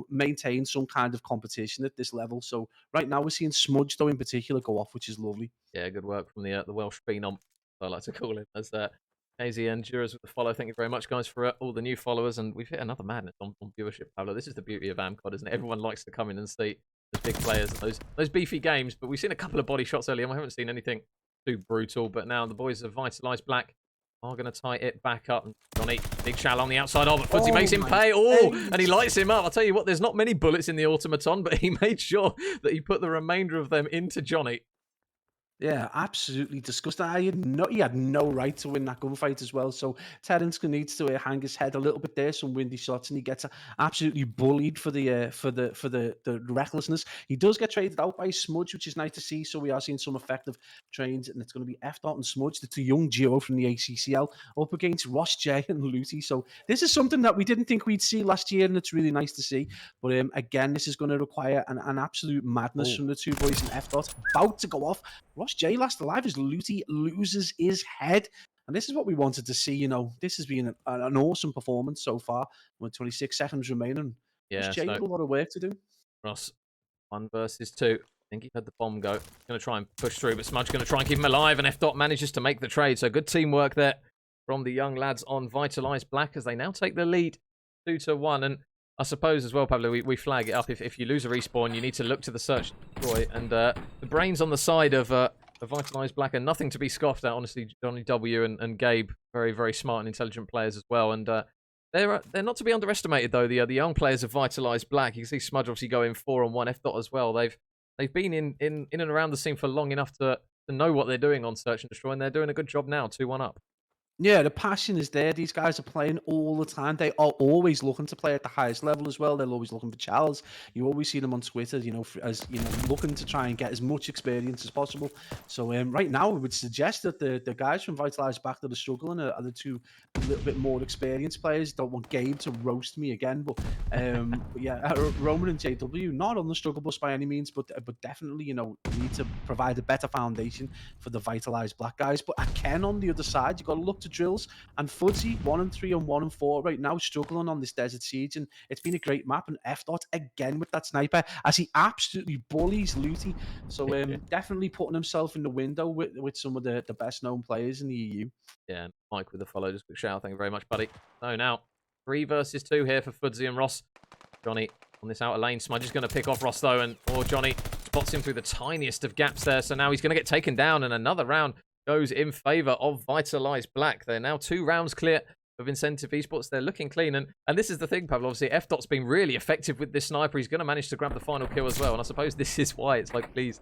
maintain some kind of competition at this level. So right now we're seeing Smudge though in particular go off, which is lovely. Yeah, good work from the Welsh phenom, I like to call him, as KZ and Juras with the follow. Thank you very much, guys, for all the new followers, and we've hit another madness on viewership, Pablo. This is the beauty of AmCod, isn't it? Everyone likes to come in and see those big players and those beefy games, but we've seen a couple of body shots earlier, and we haven't seen anything too brutal, but now the boys of Vitalize Black are going to tie it back up. Johnny, big shell on the outside. Oh, but Footsy makes him pay. Oh, and he lights him up. I'll tell you what, there's not many bullets in the automaton, but he made sure that he put the remainder of them into Johnny. Yeah, absolutely disgusting. He had no right to win that gunfight as well. So Terence needs to hang his head a little bit there, some windy shots, and he gets absolutely bullied for the recklessness. He does get traded out by Smudge, which is nice to see. So we are seeing some effective trades, and it's going to be F Dot and Smudge, the two young duo from the ACCL, up against Ross J and Looty. So this is something that we didn't think we'd see last year, and it's really nice to see. But again, this is going to require an absolute madness Oh, from the two boys in F Dot, about to go off. Ross J last alive as Looty loses his head. And this is what we wanted to see. This has been an awesome performance so far with 26 seconds remaining. Ross yeah. J got So a lot of work to do. Ross, 1 versus 2. I think he had the bomb go. Going to try and push through, but Smudge going to try and keep him alive, and F Dot manages to make the trade. So good teamwork there from the young lads on Vitalize Black as they now take the lead 2-1. And I suppose as well, Pablo, we flag it up. If you lose a respawn, you need to look to the search to destroy. And the brains on the side of Vitalize Black are nothing to be scoffed at. Honestly, Johnny W and Gabe, very, very smart and intelligent players as well. And they're not to be underestimated though. The young players of Vitalize Black. You can see Smudge obviously going 4-on-1. F Dot as well. They've been in and around the scene for long enough to know what they're doing on search and destroy, and they're doing a good job now. 2-1 up. Yeah, the passion is there. These guys are playing all the time. They are always looking to play at the highest level as well. They're always looking for challenges. You always see them on Twitter, as looking to try and get as much experience as possible. So right now, I would suggest that the guys from Vitalize Back that are struggling are the two a little bit more experienced players. Don't want Gabe to roast me again, but yeah, Roman and JW not on the struggle bus by any means, but definitely need to provide a better foundation for the Vitalize Black guys. But Ken on the other side, you've got to look to Drills and Fuzzy 1-3 and 1-4 right now, struggling on this Desert Siege, and it's been a great map. And F Dot again with that sniper as he absolutely bullies Looty. So definitely putting himself in the window with some of the best known players in the EU. Yeah, Mike with the follow. Just a quick shout out. Thank you very much, buddy. So now 3 versus 2 here for Fuzzy and Ross. Johnny on this outer lane. Smudge is going to pick off Ross though, and Johnny spots him through the tiniest of gaps there. So now he's going to get taken down, and another round goes in favor of Vitalize Black. They're now 2 rounds clear of Incentive Esports. They're looking clean, and this is the thing, Pablo. Obviously, F Dot's been really effective with this sniper. He's going to manage to grab the final kill as well, and I suppose this is why it's like, please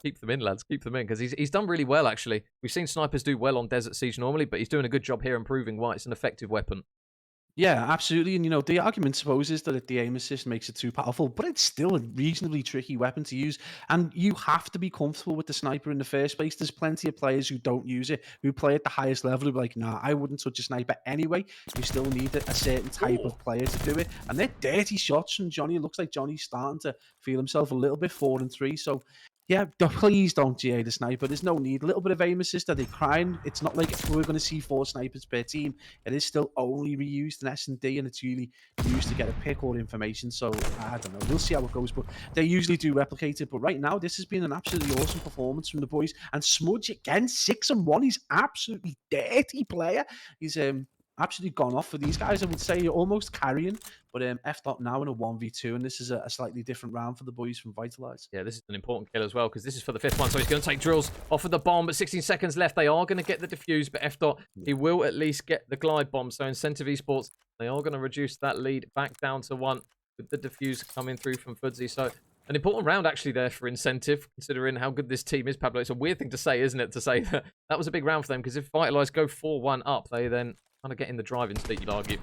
keep them in, lads. Keep them in, because he's done really well, actually. We've seen snipers do well on Desert Siege normally, but he's doing a good job here improving why it's an effective weapon. Yeah, absolutely. And the argument supposes that the aim assist makes it too powerful, but it's still a reasonably tricky weapon to use. And you have to be comfortable with the sniper in the first place. There's plenty of players who don't use it, who play at the highest level, who are like, nah, I wouldn't touch a sniper anyway. You still need a certain type of player to do it. And they're dirty shots from Johnny. It looks like Johnny's starting to feel himself a little bit 4-3. So yeah, please don't GA the sniper. There's no need. A little bit of aim assist. Are they crying? It's not like we're going to see 4 snipers per team. It is still only reused in S&D, and it's really used to get a pick or information. So I don't know. We'll see how it goes. But they usually do replicate it. But right now, this has been an absolutely awesome performance from the boys. And Smudge again, 6-1. He's absolutely dirty player. He's absolutely gone off for these guys. I would say almost carrying. But F Dot now in a 1v2, and this is a slightly different round for the boys from Vitalize. Yeah, this is an important kill as well, because this is for the 5th one. So he's going to take Drills off of the bomb, but 16 seconds left. They are going to get the defuse, but F Dot, he will at least get the glide bomb. So Incentive Esports, they are going to reduce that lead back down to 1 with the defuse coming through from Fudzy. So an important round actually there for Incentive, considering how good this team is, Pablo. It's a weird thing to say, isn't it, to say that that was a big round for them, because if Vitalize go 4-1 up, they then kind of get in the driving seat, you'd argue.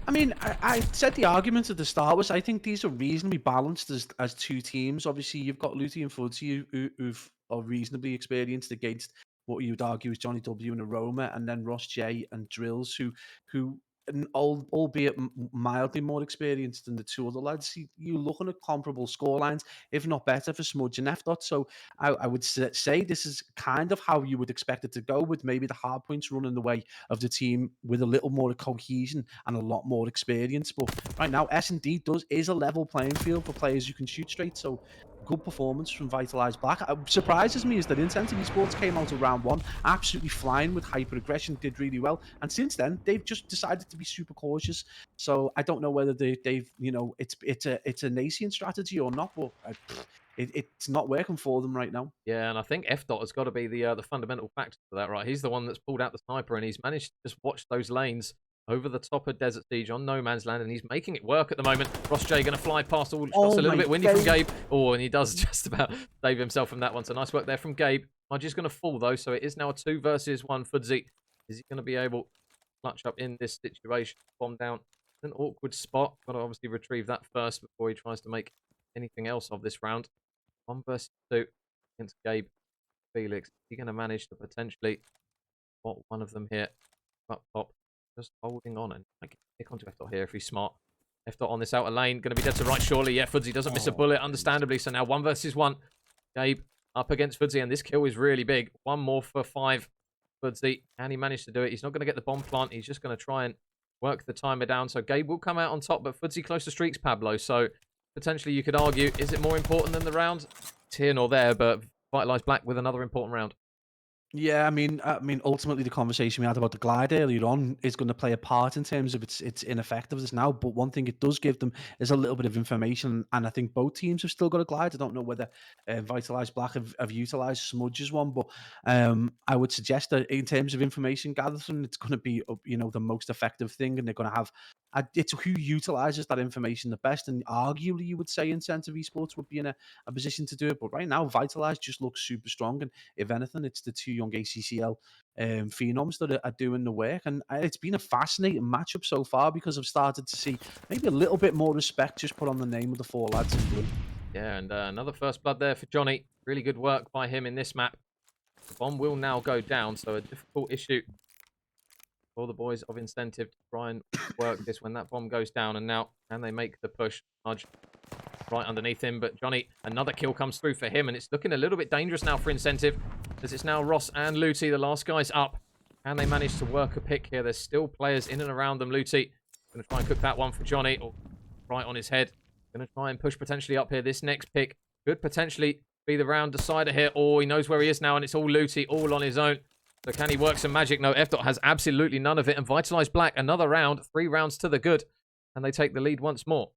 I mean, I said the argument at the start was I think these are reasonably balanced as 2 teams. Obviously, you've got Looty and Fudzy who've are reasonably experienced against what you would argue is Johnny W and Aroma, and then Ross J and Drills who albeit mildly more experienced than the 2 other lads. You're looking at comparable scorelines, if not better, for Smudge and F Dot. So I would say this is kind of how you would expect it to go, with maybe the hard points running the way of the team with a little more cohesion and a lot more experience. But right now, S&D is a level playing field for players who can shoot straight. So good performance from Vitalize Black. Surprises me is that Incentive Esports came out of round 1 absolutely flying with hyper aggression, did really well, and since then they've just decided to be super cautious. So I don't know whether they've it's a nascent strategy or not, but it's not working for them right now. Yeah, and I think F Dot has got to be the fundamental factor for that, right? He's the one that's pulled out the sniper, and he's managed to just watch those lanes over the top of Desert Siege on No Man's Land, and he's making it work at the moment. Ross J going to fly past all shots, a little bit windy from Gabe. Oh, and he does just about save himself from that one. So nice work there from Gabe. Smudge is going to fall, though, so it is now a 2 versus 1. Fudzy, is he going to be able to clutch up in this situation? Bomb down. An awkward spot. Got to obviously retrieve that first before he tries to make anything else of this round. 1 versus 2 against Gabe Felix. Is he going to manage to potentially spot one of them here up top? Just holding on and I can pick onto F dot here if he's smart. F dot on this outer lane. Going to be dead to right, surely. Yeah, Fudzy doesn't miss a bullet, understandably. So now 1 versus 1. Gabe up against Fudzy, and this kill is really big. 1 more for 5. Fudzy, and he managed to do it. He's not going to get the bomb plant. He's just going to try and work the timer down. So Gabe will come out on top, but Fudzy close to streaks, Pablo. So potentially you could argue, is it more important than the round? It's here nor there, but Vitalize Black with another important round. Yeah, I mean, ultimately the conversation we had about the glide earlier on is going to play a part in terms of its ineffectiveness now. But one thing it does give them is a little bit of information, and I think both teams have still got a glide. I don't know whether Vitalize Black have utilized Smudge's one, but I would suggest that in terms of information gathering, it's going to be the most effective thing, and they're going to have. It's who utilizes that information the best, and arguably you would say Incentive Esports would be in a position to do it. But right now, Vitalize just looks super strong, and if anything, it's the two young ACCL phenoms that are doing the work. And it's been a fascinating matchup so far because I've started to see maybe a little bit more respect just put on the name of the 4 lads in blue. Yeah, and another first blood there for Johnny. Really good work by him in this map. The bomb will now go down, so a difficult issue for the boys of Incentive to try and work this when that bomb goes down. And now, can they make the push? Nudge right underneath him, but Johnny, another kill comes through for him, and it's looking a little bit dangerous now for Incentive, as it's now Ross and Luty, the last guys up. And they manage to work a pick here. There's still players in and around them. Luty going to try and cook that one for Johnny, or right on his head. Going to try and push potentially up here. This next pick could potentially be the round decider here. Oh, he knows where he is now, and it's all Luty, all on his own. So can he work some magic? No, F. has absolutely none of it. And Vitalize Black, another round, 3 rounds to the good. And they take the lead once more.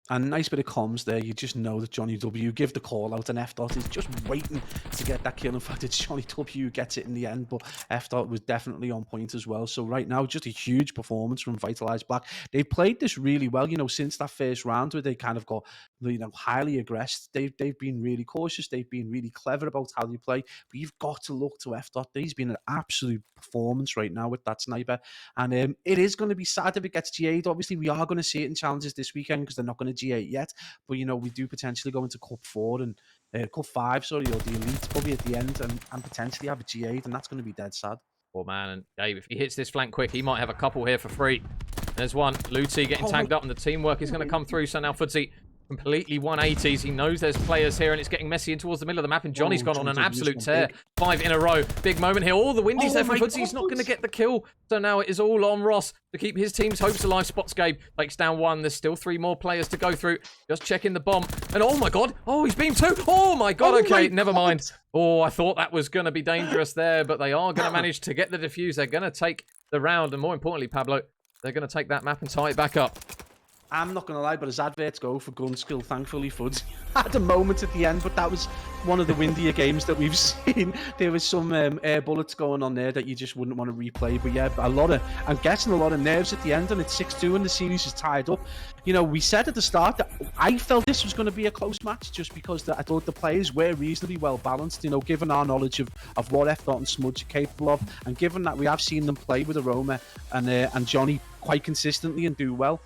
And nice bit of comms there. You just know that Johnny W give the call out, and F. is just waiting to get that kill. In fact, it's Johnny W who gets it in the end, but F. was definitely on point as well. So right now, just a huge performance from Vitalize Black. They've played this really well, since that first round where they kind of got, highly aggressive. They've been really cautious. They've been really clever about how they play. But you've got to look to F. He's been an absolute performance right now with that sniper. And it is going to be sad if it gets GA'd. Obviously, we are going to see it in challenges this weekend because they're not going to G8 yet, but we do potentially go into Cup 4 and Cup 5, sorry, or the Elite probably at the end, and potentially have a G8, and that's going to be dead sad. Oh man, and Gabe, if he hits this flank quick, he might have a couple here for free. There's one, Luty getting tagged up, and the teamwork is going to come through. So now Fudzy completely 180s. He knows there's players here, and it's getting messy in towards the middle of the map, and Johnny's gone on an absolute tear. 5 in a row. Big moment here. All the windies there for Fudzy. He's not going to get the kill. So now it is all on Ross to keep his team's hopes alive. Spots Gabe. Takes down 1. There's still 3 more players to go through. Just checking the bomb. And oh my god. Oh, he's beamed 2. Oh my god. Okay, never mind. Oh, I thought that was going to be dangerous there, but they are going to manage to get the defuse. They're going to take the round, and more importantly, Pablo, they're going to take that map and tie it back up. I'm not going to lie, but as adverts go for gun skill, thankfully, Fudz had a moment at the end, but that was one of the windier games that we've seen. There was some air bullets going on there that you just wouldn't want to replay. But yeah, I'm guessing a lot of nerves at the end, and it's 6-2 and the series is tied up. We said at the start that I felt this was going to be a close match just because I thought the players were reasonably well balanced, given our knowledge of what F. and Smudge are capable of, and given that we have seen them play with Aroma and Johnny quite consistently and do well.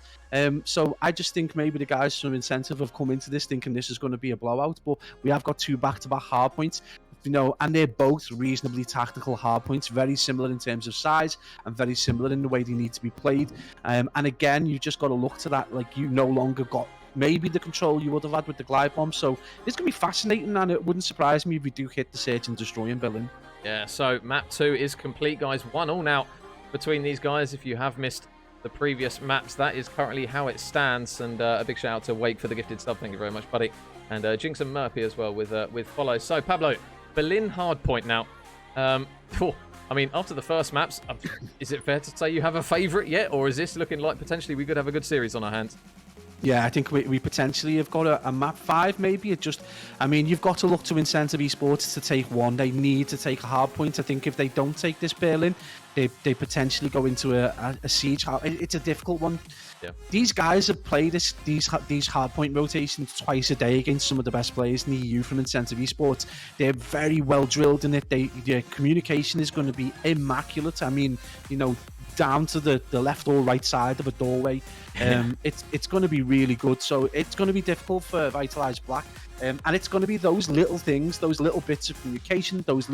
So I just think maybe the guys from Incentive have come into this thinking this is going to be a blowout, but we have got 2 back-to-back hard points, and they're both reasonably tactical hard points, very similar in terms of size and very similar in the way they need to be played. And again, you've just got to look to that, like you no longer got maybe the control you would have had with the glide bomb. So it's going to be fascinating, and it wouldn't surprise me if we do hit the search and destroy and Berlin. Yeah, so map 2 is complete, guys. 1-1 now between these guys. If you have missed the previous maps, that is currently how it stands. And a big shout out to Wake for the gifted sub. Thank you very much, buddy. And Jinx and Murphy as well with follow. So Pablo, Berlin hardpoint now. I mean, after the first maps, is it fair to say you have a favourite yet, or is this looking like potentially we could have a good series on our hands? Yeah, I think we potentially have got a map 5 maybe. You've got to look to Incentive Esports to take 1. They need to take a hard point. I think if they don't take this Berlin, they potentially go into a siege. It's a difficult one. Yeah. These guys have played these hardpoint rotations twice a day against some of the best players in the EU from Incentive Esports. They're very well drilled in it. Their communication is going to be immaculate. I mean, you know, down to the left or right side of a doorway. It's going to be really good. So it's going to be difficult for Vitalize Black. And it's going to be those little things, those little bits of communication, those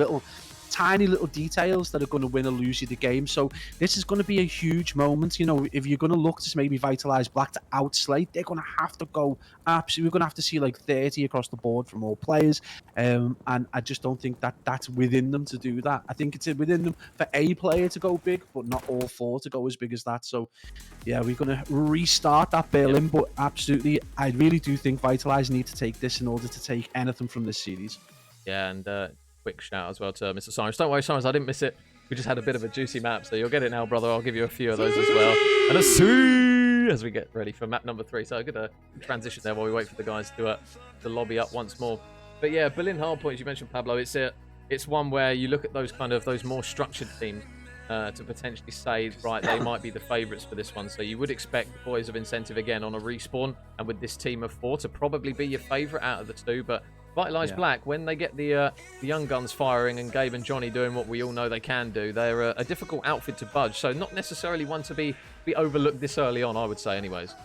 tiny little details that are going to win or lose you the game. So this is going to be a huge moment. You know, if you're going to look to maybe Vitalize Black to outslay, they're going to have to go absolutely. We're going to have to see like 30 across the board from all players. And I just don't think that's within them to do that. I think it's within them for a player to go big, but not all four to go as big as that. So yeah, we're going to restart that Berlin, but absolutely, I really do think Vitalize need to take this in order to take anything from this series. Yeah, and quick shout as well to Mr. Sirens. Don't worry, Sirens, I didn't miss it. We just had a bit of a juicy map, so you'll get it now, brother. I'll give you a few of those as well. And as we get ready for map number 3. So a good transition there while we wait for the guys to lobby up once more. But yeah, Berlin hardpoints, you mentioned, Pablo. It's one where you look at those more structured teams to potentially say, right, they might be the favourites for this one. So you would expect the boys of Incentive again on a respawn, and with this team of 4 to probably be your favourite out of the 2. But Vitalize Black, when they get the young guns firing and Gabe and Johnny doing what we all know they can do, they're a difficult outfit to budge. So not necessarily one to be overlooked this early on, I would say, anyways.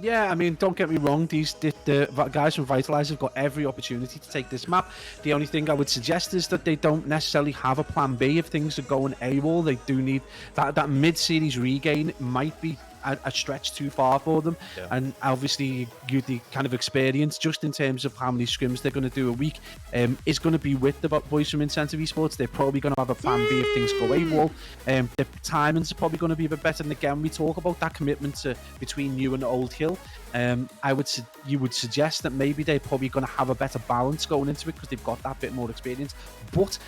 Yeah, I mean, don't get me wrong. The guys from Vitalize have got every opportunity to take this map. The only thing I would suggest is that they don't necessarily have a plan B if things are going AWOL. They do need that mid-series regain. Might be a stretch too far for them. Yeah. And obviously, the kind of experience, just in terms of how many scrims they're going to do a week, is going to be with the boys from Incentive Esports. They're probably going to have a plan B if things go AWOL. The timings are probably going to be a bit better. And again, we talk about that commitment between you and Old Hill. You would suggest that maybe they're probably going to have a better balance going into it because they've got that bit more experience. But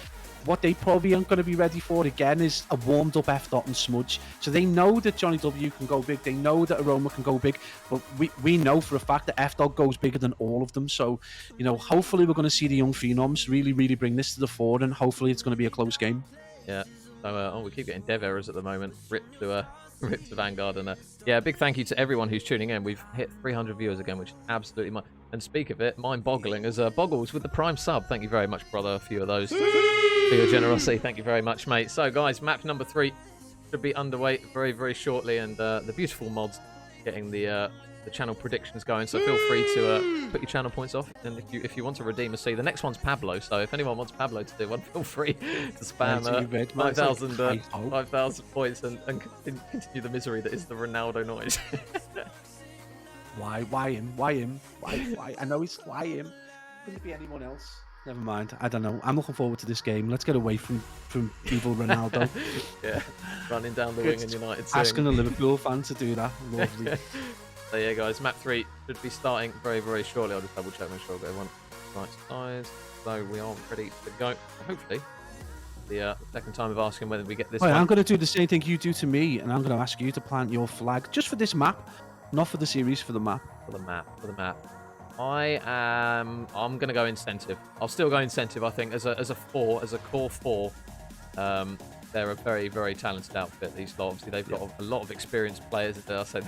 what they probably aren't going to be ready for again is a warmed up F Dot and Smudge. So they know that Johnny W can go big. They know that Aroma can go big. But we know for a fact that F Dot goes bigger than all of them. So, you know, hopefully we're going to see the young phenoms really, really bring this to the fore, and hopefully it's going to be a close game. Yeah. So we keep getting dev errors at the moment. Rip to Vanguard. And yeah, big thank you to everyone who's tuning in. We've hit 300 viewers again, which is absolutely and speak of it, mind-boggling as Boggles with the Prime sub. Thank you very much, brother. A few of those for your generosity. Thank you very much, mate. So, guys, map number 3 should be underway very, very shortly, and the beautiful mods getting the channel predictions going. So feel free to put your channel points off, and if you want to redeem a C, the next one's Pablo. So if anyone wants Pablo to do one, feel free to spam 5,000 points and continue the misery that is the Ronaldo noise. Why him? Why? I know it's why him. Couldn't it be anyone else? Never mind. I don't know. I'm looking forward to this game. Let's get away from evil Ronaldo. Yeah, running down the wing in United. Asking a Liverpool fan to do that. Lovely. So yeah, guys, map 3 should be starting very, very shortly. I'll just double check, make sure I've got everyone right size. So we are ready to go. Hopefully, the second time of asking whether we get this. I'm going to do the same thing you do to me, and I'm going to ask you to plant your flag just for this map. Not for the series, for the map. For the map. I'm going to go Incentive. I'll still go Incentive, I think, as a core 4. They're a very, very talented outfit, these lot. Obviously, they've got a lot of experienced players. I'll say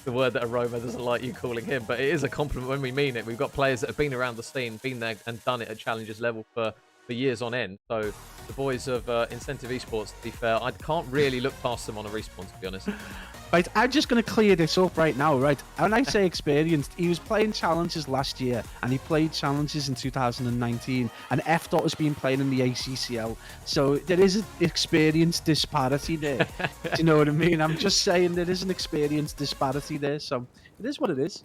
the word that Aroma doesn't like you calling him, but it is a compliment when we mean it. We've got players that have been around the scene, been there and done it at Challengers level for years on end. So the boys of Incentive Esports, to be fair, I can't really look past them on a respawn, to be honest. Right, I'm just going to clear this up right now, right? When I say experienced, he was playing challenges last year, and he played challenges in 2019, and F Dot has been playing in the ACCL. So there is an experience disparity there. Do you know what I mean? I'm just saying there is an experience disparity there, so it is what it is.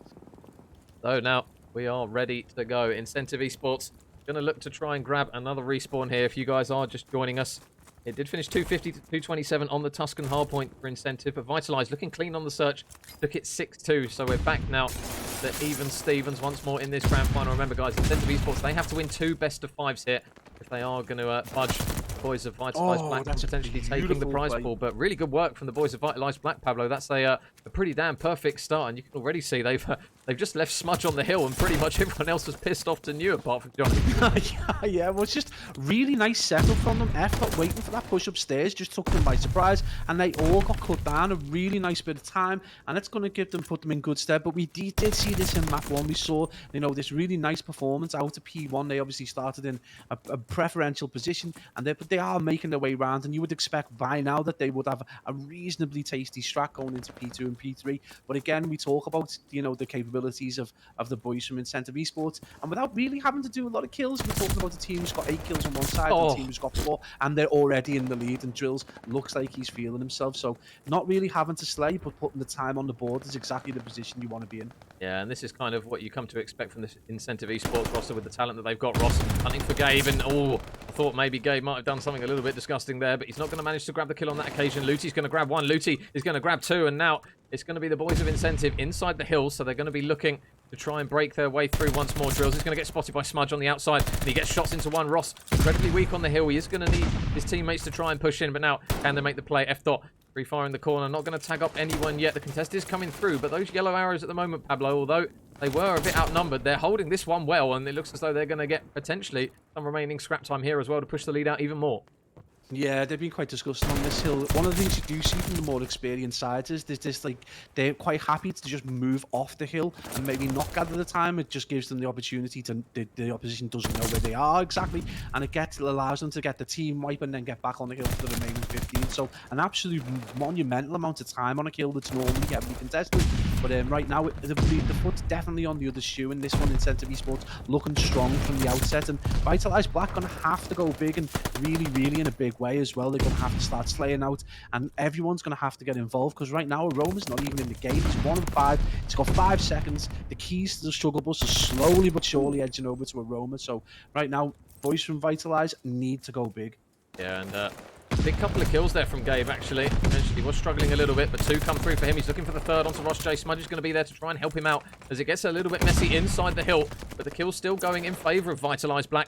So now we are ready to go. Incentive Esports going to look to try and grab another respawn here. If you guys are just joining us, it did finish 250 to 227 on the Tuscan hardpoint for Incentive, but Vitalize looking clean on the search. Took it 6-2, so we're back now to even Stevens once more in this grand final. Remember, guys, Incentive Esports, they have to win 2 best-of-5s here if they are going to budge. The boys of Vitalize Black potentially taking the prize pool, but really good work from the boys of Vitalize Black, Pablo. That's a pretty damn perfect start, and you can already see they've they've just left Smudge on the hill, and pretty much everyone else was pissed off to New apart from Johnny. Yeah, well, it's just really nice setup from them. F got waiting for that push upstairs, just took them by surprise, and they all got cut down a really nice bit of time, and it's going to put them in good stead. But we did see this in map 1. We saw, this really nice performance out of P1. They obviously started in a preferential position, and they are making their way around, and you would expect by now that they would have a reasonably tasty strat going into P2 and P3. But again, we talk about, the capabilities of the boys from Incentive Esports, and without really having to do a lot of kills, we're talking about a team who's got 8 kills on one side, and a team who's got 4, and they're already in the lead, and Drills looks like he's feeling himself. So not really having to slay, but putting the time on the board is exactly the position you want to be in. Yeah, and this is kind of what you come to expect from this Incentive Esports roster with the talent that they've got. Ross hunting for Gabe, and I thought maybe Gabe might have done something a little bit disgusting there, but he's not going to manage to grab the kill on that occasion. Luty's going to grab 1, Luty is going to grab 2, and now it's going to be the boys of Incentive inside the hills, so they're going to be looking to try and break their way through once more. Drills is going to get spotted by Smudge on the outside, and he gets shots into 1. Ross, incredibly weak on the hill. He is going to need his teammates to try and push in, but now, can they make the play? F-Dot, free fire in the corner, not going to tag up anyone yet. The contest is coming through, but those yellow arrows at the moment, Pablo, although they were a bit outnumbered, they're holding this one well, and it looks as though they're going to get potentially some remaining scrap time here as well to push the lead out even more. Yeah, they've been quite disgusting on this hill. One of the things you do see from the more experienced sides is there's this, they're quite happy to just move off the hill and maybe not gather the time. It just gives them the opportunity to, the opposition doesn't know where they are exactly, and it allows them to get the team wipe and then get back on the hill for the remaining 15. So an absolute monumental amount of time on a kill that's normally heavily contested. But right now, the foot's definitely on the other shoe, and this one, Incentive Esports, looking strong from the outset. And Vitalize Black going to have to go big, and really in a big way as well. They're going to have to start slaying out, and everyone's going to have to get involved, because right now Aroma's not even in the game. He's 1 of 5. He's got 5 seconds. The keys to the struggle bus are slowly but surely edging over to Aroma. So right now, boys from Vitalize need to go big. Yeah, and big couple of kills there from Gabe, actually. Eventually was struggling a little bit, but 2 come through for him. He's looking for the 3rd onto Ross J. Smudge is going to be there to try and help him out as it gets a little bit messy inside the hill, but the kill's still going in favour of Vitalize Black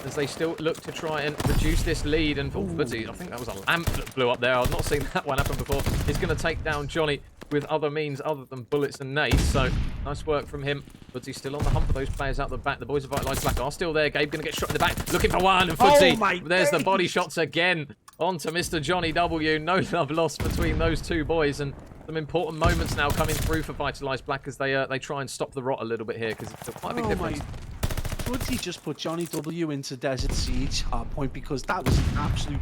as they still look to try and reduce this lead. And I think that was a lamp that blew up there. I've not seen that one happen before. He's going to take down Johnny with other means other than bullets and nades, so nice work from him. Footsy still on the hunt for those players out the back. The boys of Vitalize Black are still there. Gabe going to get shot in the back, looking for 1, and Footsy, there's the body shots again onto Mr. Johnny W. No love lost between those 2 boys, and some important moments now coming through for Vitalize Black as they try and stop the rot a little bit here, because it's quite a big difference. Footsy just put Johnny W into Desert Siege hard point, because that was an absolute...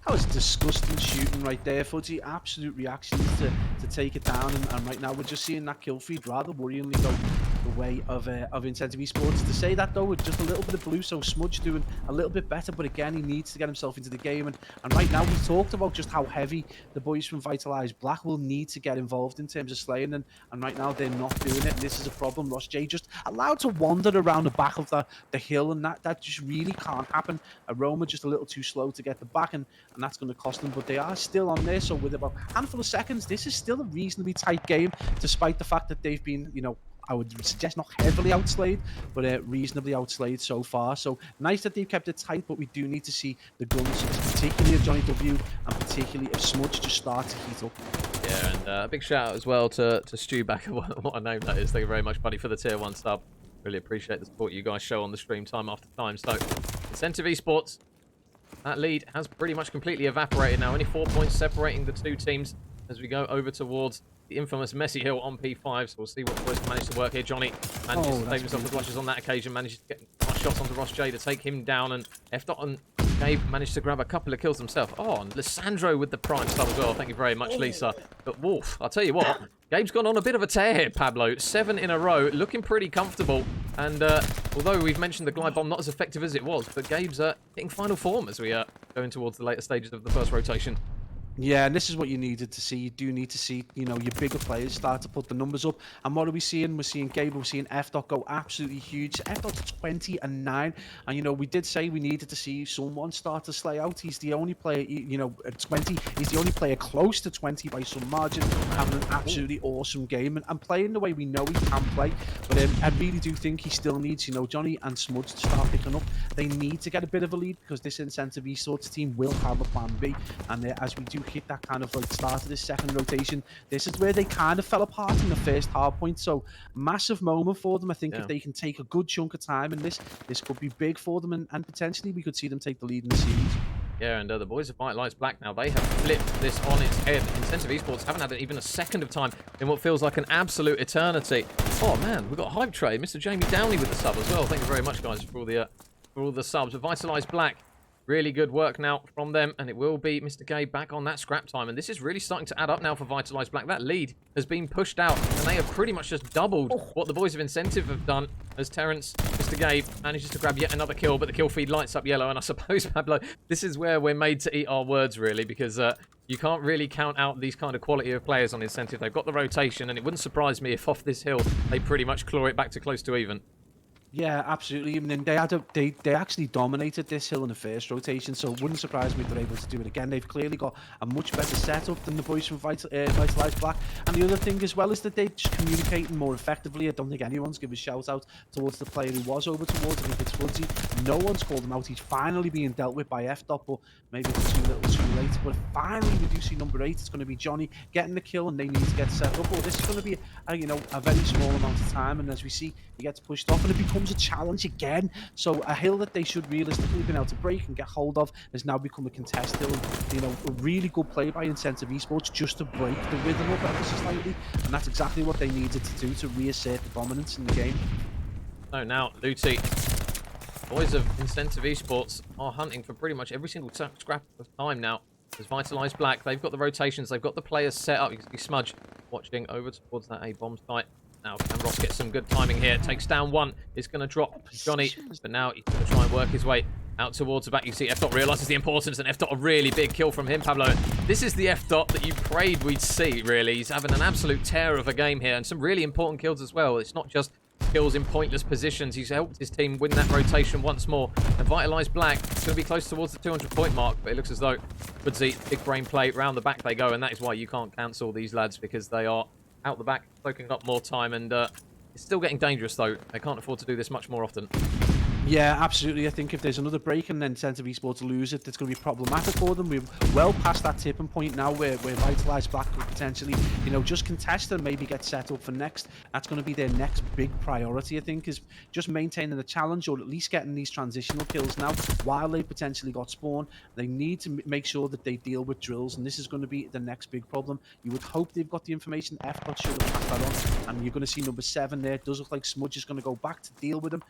That was disgusting shooting right there, Footsy. Absolute reactions to take it down, and right now we're just seeing that kill feed rather worryingly go the way of Incentive Esports. To say that though, with just a little bit of blue, so Smudge doing a little bit better, but again, he needs to get himself into the game, and right now we've talked about just how heavy the boys from Vitalize Black will need to get involved in terms of slaying, and right now they're not doing it, and this is a problem. Ross J just allowed to wander around the back of the hill, and that just really can't happen. Aroma just a little too slow to get the back, and that's going to cost them, but they are still on there. So with about a handful of seconds, this is still a reasonably tight game, despite the fact that they've been, I would suggest not heavily outslayed, but reasonably outslayed so far. So nice that they've kept it tight, but we do need to see the guns, particularly of Johnny W and particularly of Smudge, just start to heat up. Yeah, and a big shout out as well to Stu back. What a name that is. Thank you very much, buddy, for the tier 1 sub. Really appreciate the support you guys show on the stream time after time. So Incentive Esports, that lead has pretty much completely evaporated now. Only 4 points separating the 2 teams as we go over towards the infamous Messy Hill on P5. So we'll see what the boys can manage to work here. Johnny manages to save himself with blushes on that occasion. Manages to get nice shots onto Ross J to take him down. And F-Dot and Gabe managed to grab a couple of kills himself. Oh, and Lissandro with the prime sub as well. Thank you very much, Lisa. But Wolf, I'll tell you what, Gabe's gone on a bit of a tear here, Pablo. 7 in a row, looking pretty comfortable. And although we've mentioned the glide bomb not as effective as it was, but Gabe's hitting final form as we go in towards the later stages of the first rotation. Yeah, and this is what you needed to see. You do need to see, your bigger players start to put the numbers up. And what are we seeing? We're seeing Gabe, we're seeing F-Dot go absolutely huge. F-Dot's 20 and 9. And, we did say we needed to see someone start to slay out. He's the only player, at 20. He's the only player close to 20 by some margin, having an absolutely awesome game and playing the way we know he can play. But I really do think he still needs, Johnny and Smudge to start picking up. They need to get a bit of a lead, because this Incentive Esports team will have a plan B. And as we do look at that kind of like start of this second rotation, this is where they kind of fell apart in the first hard point. So massive moment for them. I think if they can take a good chunk of time in this could be big for them, and potentially we could see them take the lead in the series. Yeah, and the boys of Vitalize Black now, they have flipped this on its head. Incentive Esports haven't had even a second of time in what feels like an absolute eternity. Oh man, we've got Hype Trade, Mr. Jamie Downey with the sub as well. Thank you very much, guys, for all the subs. Vitalize Black, really good work now from them, and it will be Mr. Gay back on that scrap time. And this is really starting to add up now for Vitalize Black. That lead has been pushed out, and they have pretty much just doubled what the boys of Incentive have done, as Terrence, Mr. Gabe, manages to grab yet another kill, but the kill feed lights up yellow. And I suppose, Pablo, this is where we're made to eat our words, really, because you can't really count out these kind of quality of players on Incentive. They've got the rotation, and it wouldn't surprise me if off this hill they pretty much claw it back to close to even. Yeah, absolutely. I mean, they actually dominated this hill in the first rotation, so it wouldn't surprise me if they're able to do it again. They've clearly got a much better setup than the boys from Vitalize Black. And the other thing as well is that they're just communicating more effectively. I don't think anyone's given a shout out towards the player who was over towards him, if it's Fuzzy. No one's called him out. He's finally being dealt with by F-Dot, but maybe it's too little too late. But finally, we do see number 8. It's going to be Johnny getting the kill, and they need to get set up. But this is going to be a very small amount of time, and as we see, he gets pushed off, and it becomes a challenge again. So a hill that they should realistically have been able to break and get hold of has now become a contest hill. A really good play by Incentive Esports just to break the rhythm up ever so slightly, and that's exactly what they needed to do to reassert the dominance in the game. So now, Luti, boys of Incentive Esports are hunting for pretty much every single scrap of time now. There's Vitalize Black, they've got the rotations, they've got the players set up. You can see Smudge watching over towards that A-bomb site. Now, can Ross get some good timing here? Takes down one. It's going to drop Johnny, but now he's going to try and work his way out towards the back. You see F-Dot realises the importance, and F-Dot a really big kill from him, Pablo. This is the F-Dot that you prayed we'd see, really. He's having an absolute tear of a game here, and some really important kills as well. It's not just kills in pointless positions. He's helped his team win that rotation once more. And Vitalize Black is going to be close towards the 200-point mark, but it looks as though Woodsy, big brain play, round the back they go, and that is why you can't cancel these lads, because they are out the back, soaking up more time, and it's still getting dangerous, though. They can't afford to do this much more often. Yeah, absolutely. I think if there's another break and then Incentive Esports lose it, it's going to be problematic for them. We're well past that tipping point now where Vitalize Black could potentially, just contest and maybe get set up for next. That's going to be their next big priority, I think, is just maintaining the challenge, or at least getting these transitional kills now while they potentially got spawn. They need to make sure that they deal with drills, and this is going to be the next big problem. You would hope they've got the information. F-Dot should have passed that on, and you're going to see number 7 there. It does look like Smudge is going to go back to deal with him.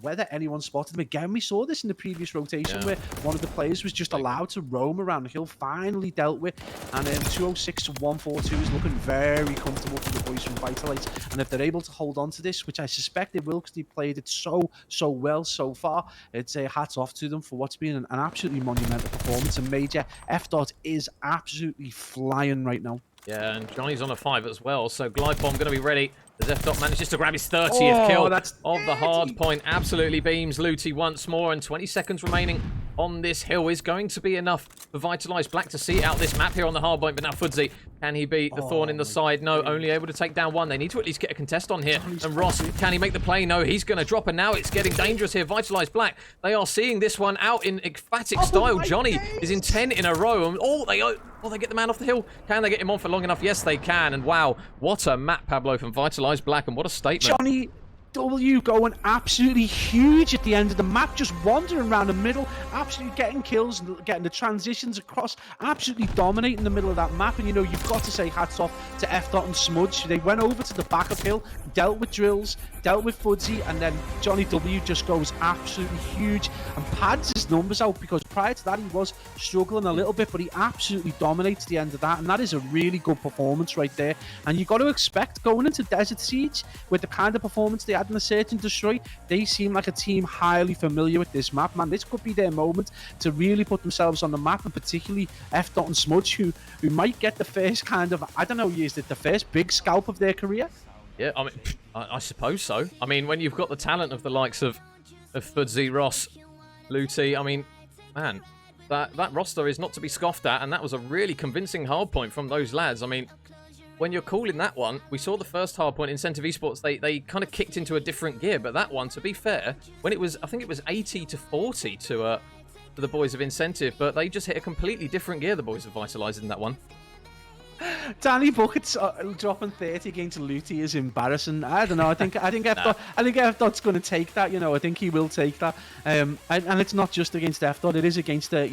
Whether anyone spotted him again, we saw this in the previous rotation where one of the players was just allowed to roam around the hill, finally dealt with, and 206 to 142 is looking very comfortable for the boys from Vitalize. And if they're able to hold on to this, which I suspect they will, because they played it so well so far, it's a hats off to them for what's been an absolutely monumental performance. And Major F-Dot is absolutely flying right now. Yeah, and Johnny's on a 5 as well, so Glide Bomb going to be ready. As F-Dot manages to grab his 30th kill of the hard point. Absolutely beams Luti once more, and 20 seconds remaining on this hill is going to be enough for Vitalize Black to see out this map here on the hard point. But now Fudzy, can he be the thorn in the side? No, only able to take down one. They need to at least get a contest on here. And Ross, can he make the play? No, he's going to drop, and now it's getting dangerous here. Vitalize Black, they are seeing this one out in emphatic style. Johnny is in 10 in a row. And they get the man off the hill. Can they get him on for long enough? Yes, they can. And wow, what a map, Pablo, from Vitalize Black, and what a statement. Johnny W going absolutely huge at the end of the map, just wandering around the middle, absolutely getting kills, getting the transitions across, absolutely dominating the middle of that map. And you've got to say hats off to F-Dot and Smudge. They went over to the back of hill, dealt with drills, dealt with Fudzy, and then Johnny W just goes absolutely huge and pads his numbers out, because prior to that he was struggling a little bit, but he absolutely dominates the end of that, and that is a really good performance right there. And you've got to expect, going into Desert Siege with the kind of performance they had in the Search and Destroy, they seem like a team highly familiar with this map, man. This could be their moment to really put themselves on the map, and particularly F-Dot and Smudge, who might get the first kind of, I don't know, is it the first big scalp of their career? Yeah, I mean, I suppose so. I mean, when you've got the talent of the likes of Fudzy, Ross, Luti, I mean, man, that roster is not to be scoffed at, and that was a really convincing hard point from those lads. I mean, when you're calling that one, we saw the first hard point, Incentive Esports, they kind of kicked into a different gear, but that one, to be fair, when it was, I think it was 80 to 40 to for the boys of Incentive, but they just hit a completely different gear, the boys of Vitalize, in that one. Danny Bucket's dropping 30 against Looty is embarrassing. I don't know. I think F-Dot's going to take that. You know, I think he will take that. And it's not just against F-Dot. It is against a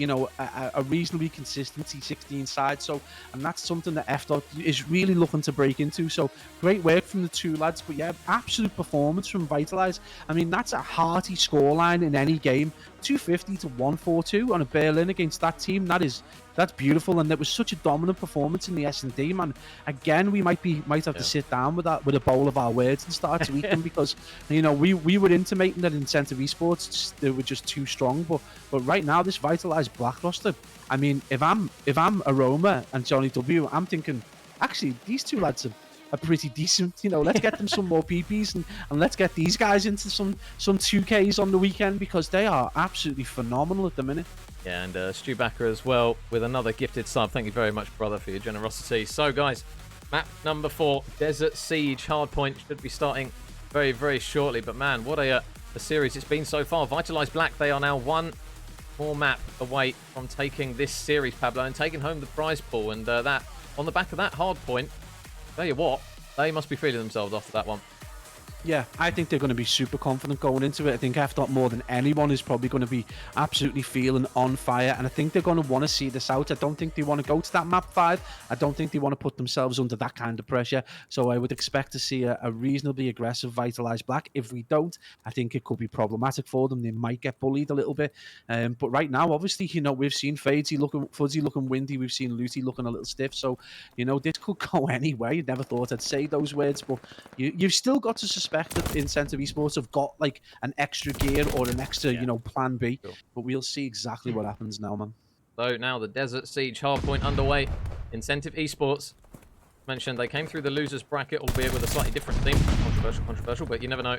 reasonably consistent T16 side. So, and that's something that F-Dot is really looking to break into. So, great work from the two lads. But yeah, absolute performance from Vitalize. I mean, that's a hearty scoreline in any game. 250 to 142 on a Berlin against that team. That's beautiful, and it was such a dominant performance in the S&D, man. Again, we might have to sit down with a bowl of our words and start to eat them, because you know we were intimating that Incentive Esports, they were just too strong, but right now this Vitalized Black roster, I mean, if I'm Aroma and Johnny W, I'm thinking actually these two lads are pretty decent. You know, let's get them some more PPs and let's get these guys into some 2Ks on the weekend, because they are absolutely phenomenal at the minute. Yeah, and Stu Backer as well with another gifted sub. Thank you very much, brother, for your generosity. So, guys, map number 4, Desert Siege Hardpoint, should be starting very, very shortly. But, man, what a series it's been so far. Vitalize Black, they are now one more map away from taking this series, Pablo, and taking home the prize pool. And that on the back of that Hardpoint, tell you what, they must be feeling themselves after that one. Yeah, I think they're going to be super confident going into it. I think F-Dot more than anyone is probably going to be absolutely feeling on fire, and I think they're going to want to see this out. I don't think they want to go to that map 5. I don't think they want to put themselves under that kind of pressure. So I would expect to see a reasonably aggressive Vitalized Black. If we don't, I think it could be problematic for them. They might get bullied a little bit. But right now, obviously, you know, we've seen Fuzzy looking windy. We've seen Looty looking a little stiff. So, you know, this could go anywhere. You never thought I'd say those words, but you've still got to suspect that Incentive Esports have got like an extra gear or an extra, you know, plan B. Sure. But we'll see exactly what happens now, man. So now the Desert Siege Hardpoint underway. Incentive Esports mentioned they came through the losers bracket, albeit with a slightly different team. Controversial, but you never know.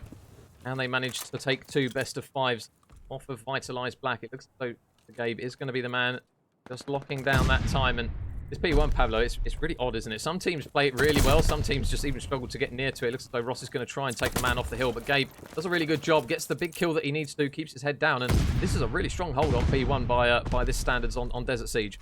And they managed to take 2 best of 5s off of Vitalized Black. It looks as though Gabe is going to be the man just locking down that time. And this P1, Pablo, it's really odd, isn't it? Some teams play it really well. Some teams just even struggle to get near to it. It looks as though Ross is going to try and take the man off the hill. But Gabe does a really good job, gets the big kill that he needs to, keeps his head down. And this is a really strong hold on P1 by this standards on Desert Siege.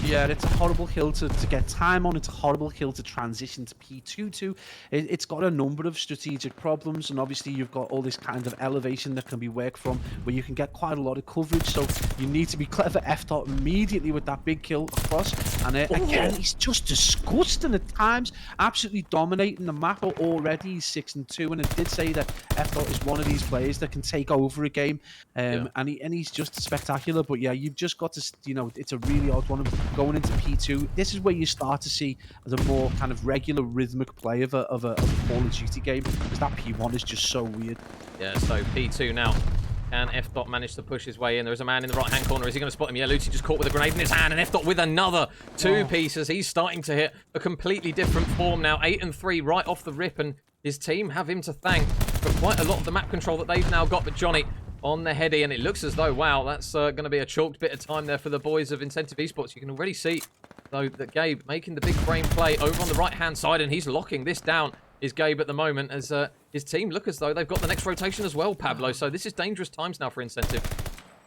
Yeah, it's a horrible hill to get time on. It's a horrible hill to transition to P2 to. It's got a number of strategic problems, and obviously you've got all this kind of elevation that can be worked from, where you can get quite a lot of coverage. So you need to be clever F-Dot immediately with that big kill across. And again, he's just disgusting at times, absolutely dominating the map already. He's 6-2, and I did say that F-Dot is one of these players that can take over a game, and he's just spectacular. But yeah, you've just got to, you know, it's a really odd one. Going into P2, this is where you start to see the more kind of regular rhythmic play of a Call of Duty game, because that P1 is just so weird. Yeah, so P2 now. Can F-Dot manage to push his way in? There is a man in the right-hand corner. Is he going to spot him? Yeah, Looty just caught with a grenade in his hand, and F-Dot with another 2 pieces. He's starting to hit a completely different form now. 8-3 right off the rip, and his team have him to thank for quite a lot of the map control that they've now got. But Johnny on the heady, and it looks as though, wow, that's going to be a chalked bit of time there for the boys of Incentive Esports. You can already see, though, that Gabe making the big frame play over on the right-hand side, and he's locking this down, is Gabe at the moment, as his team look as though they've got the next rotation as well, Pablo. So this is dangerous times now for Incentive.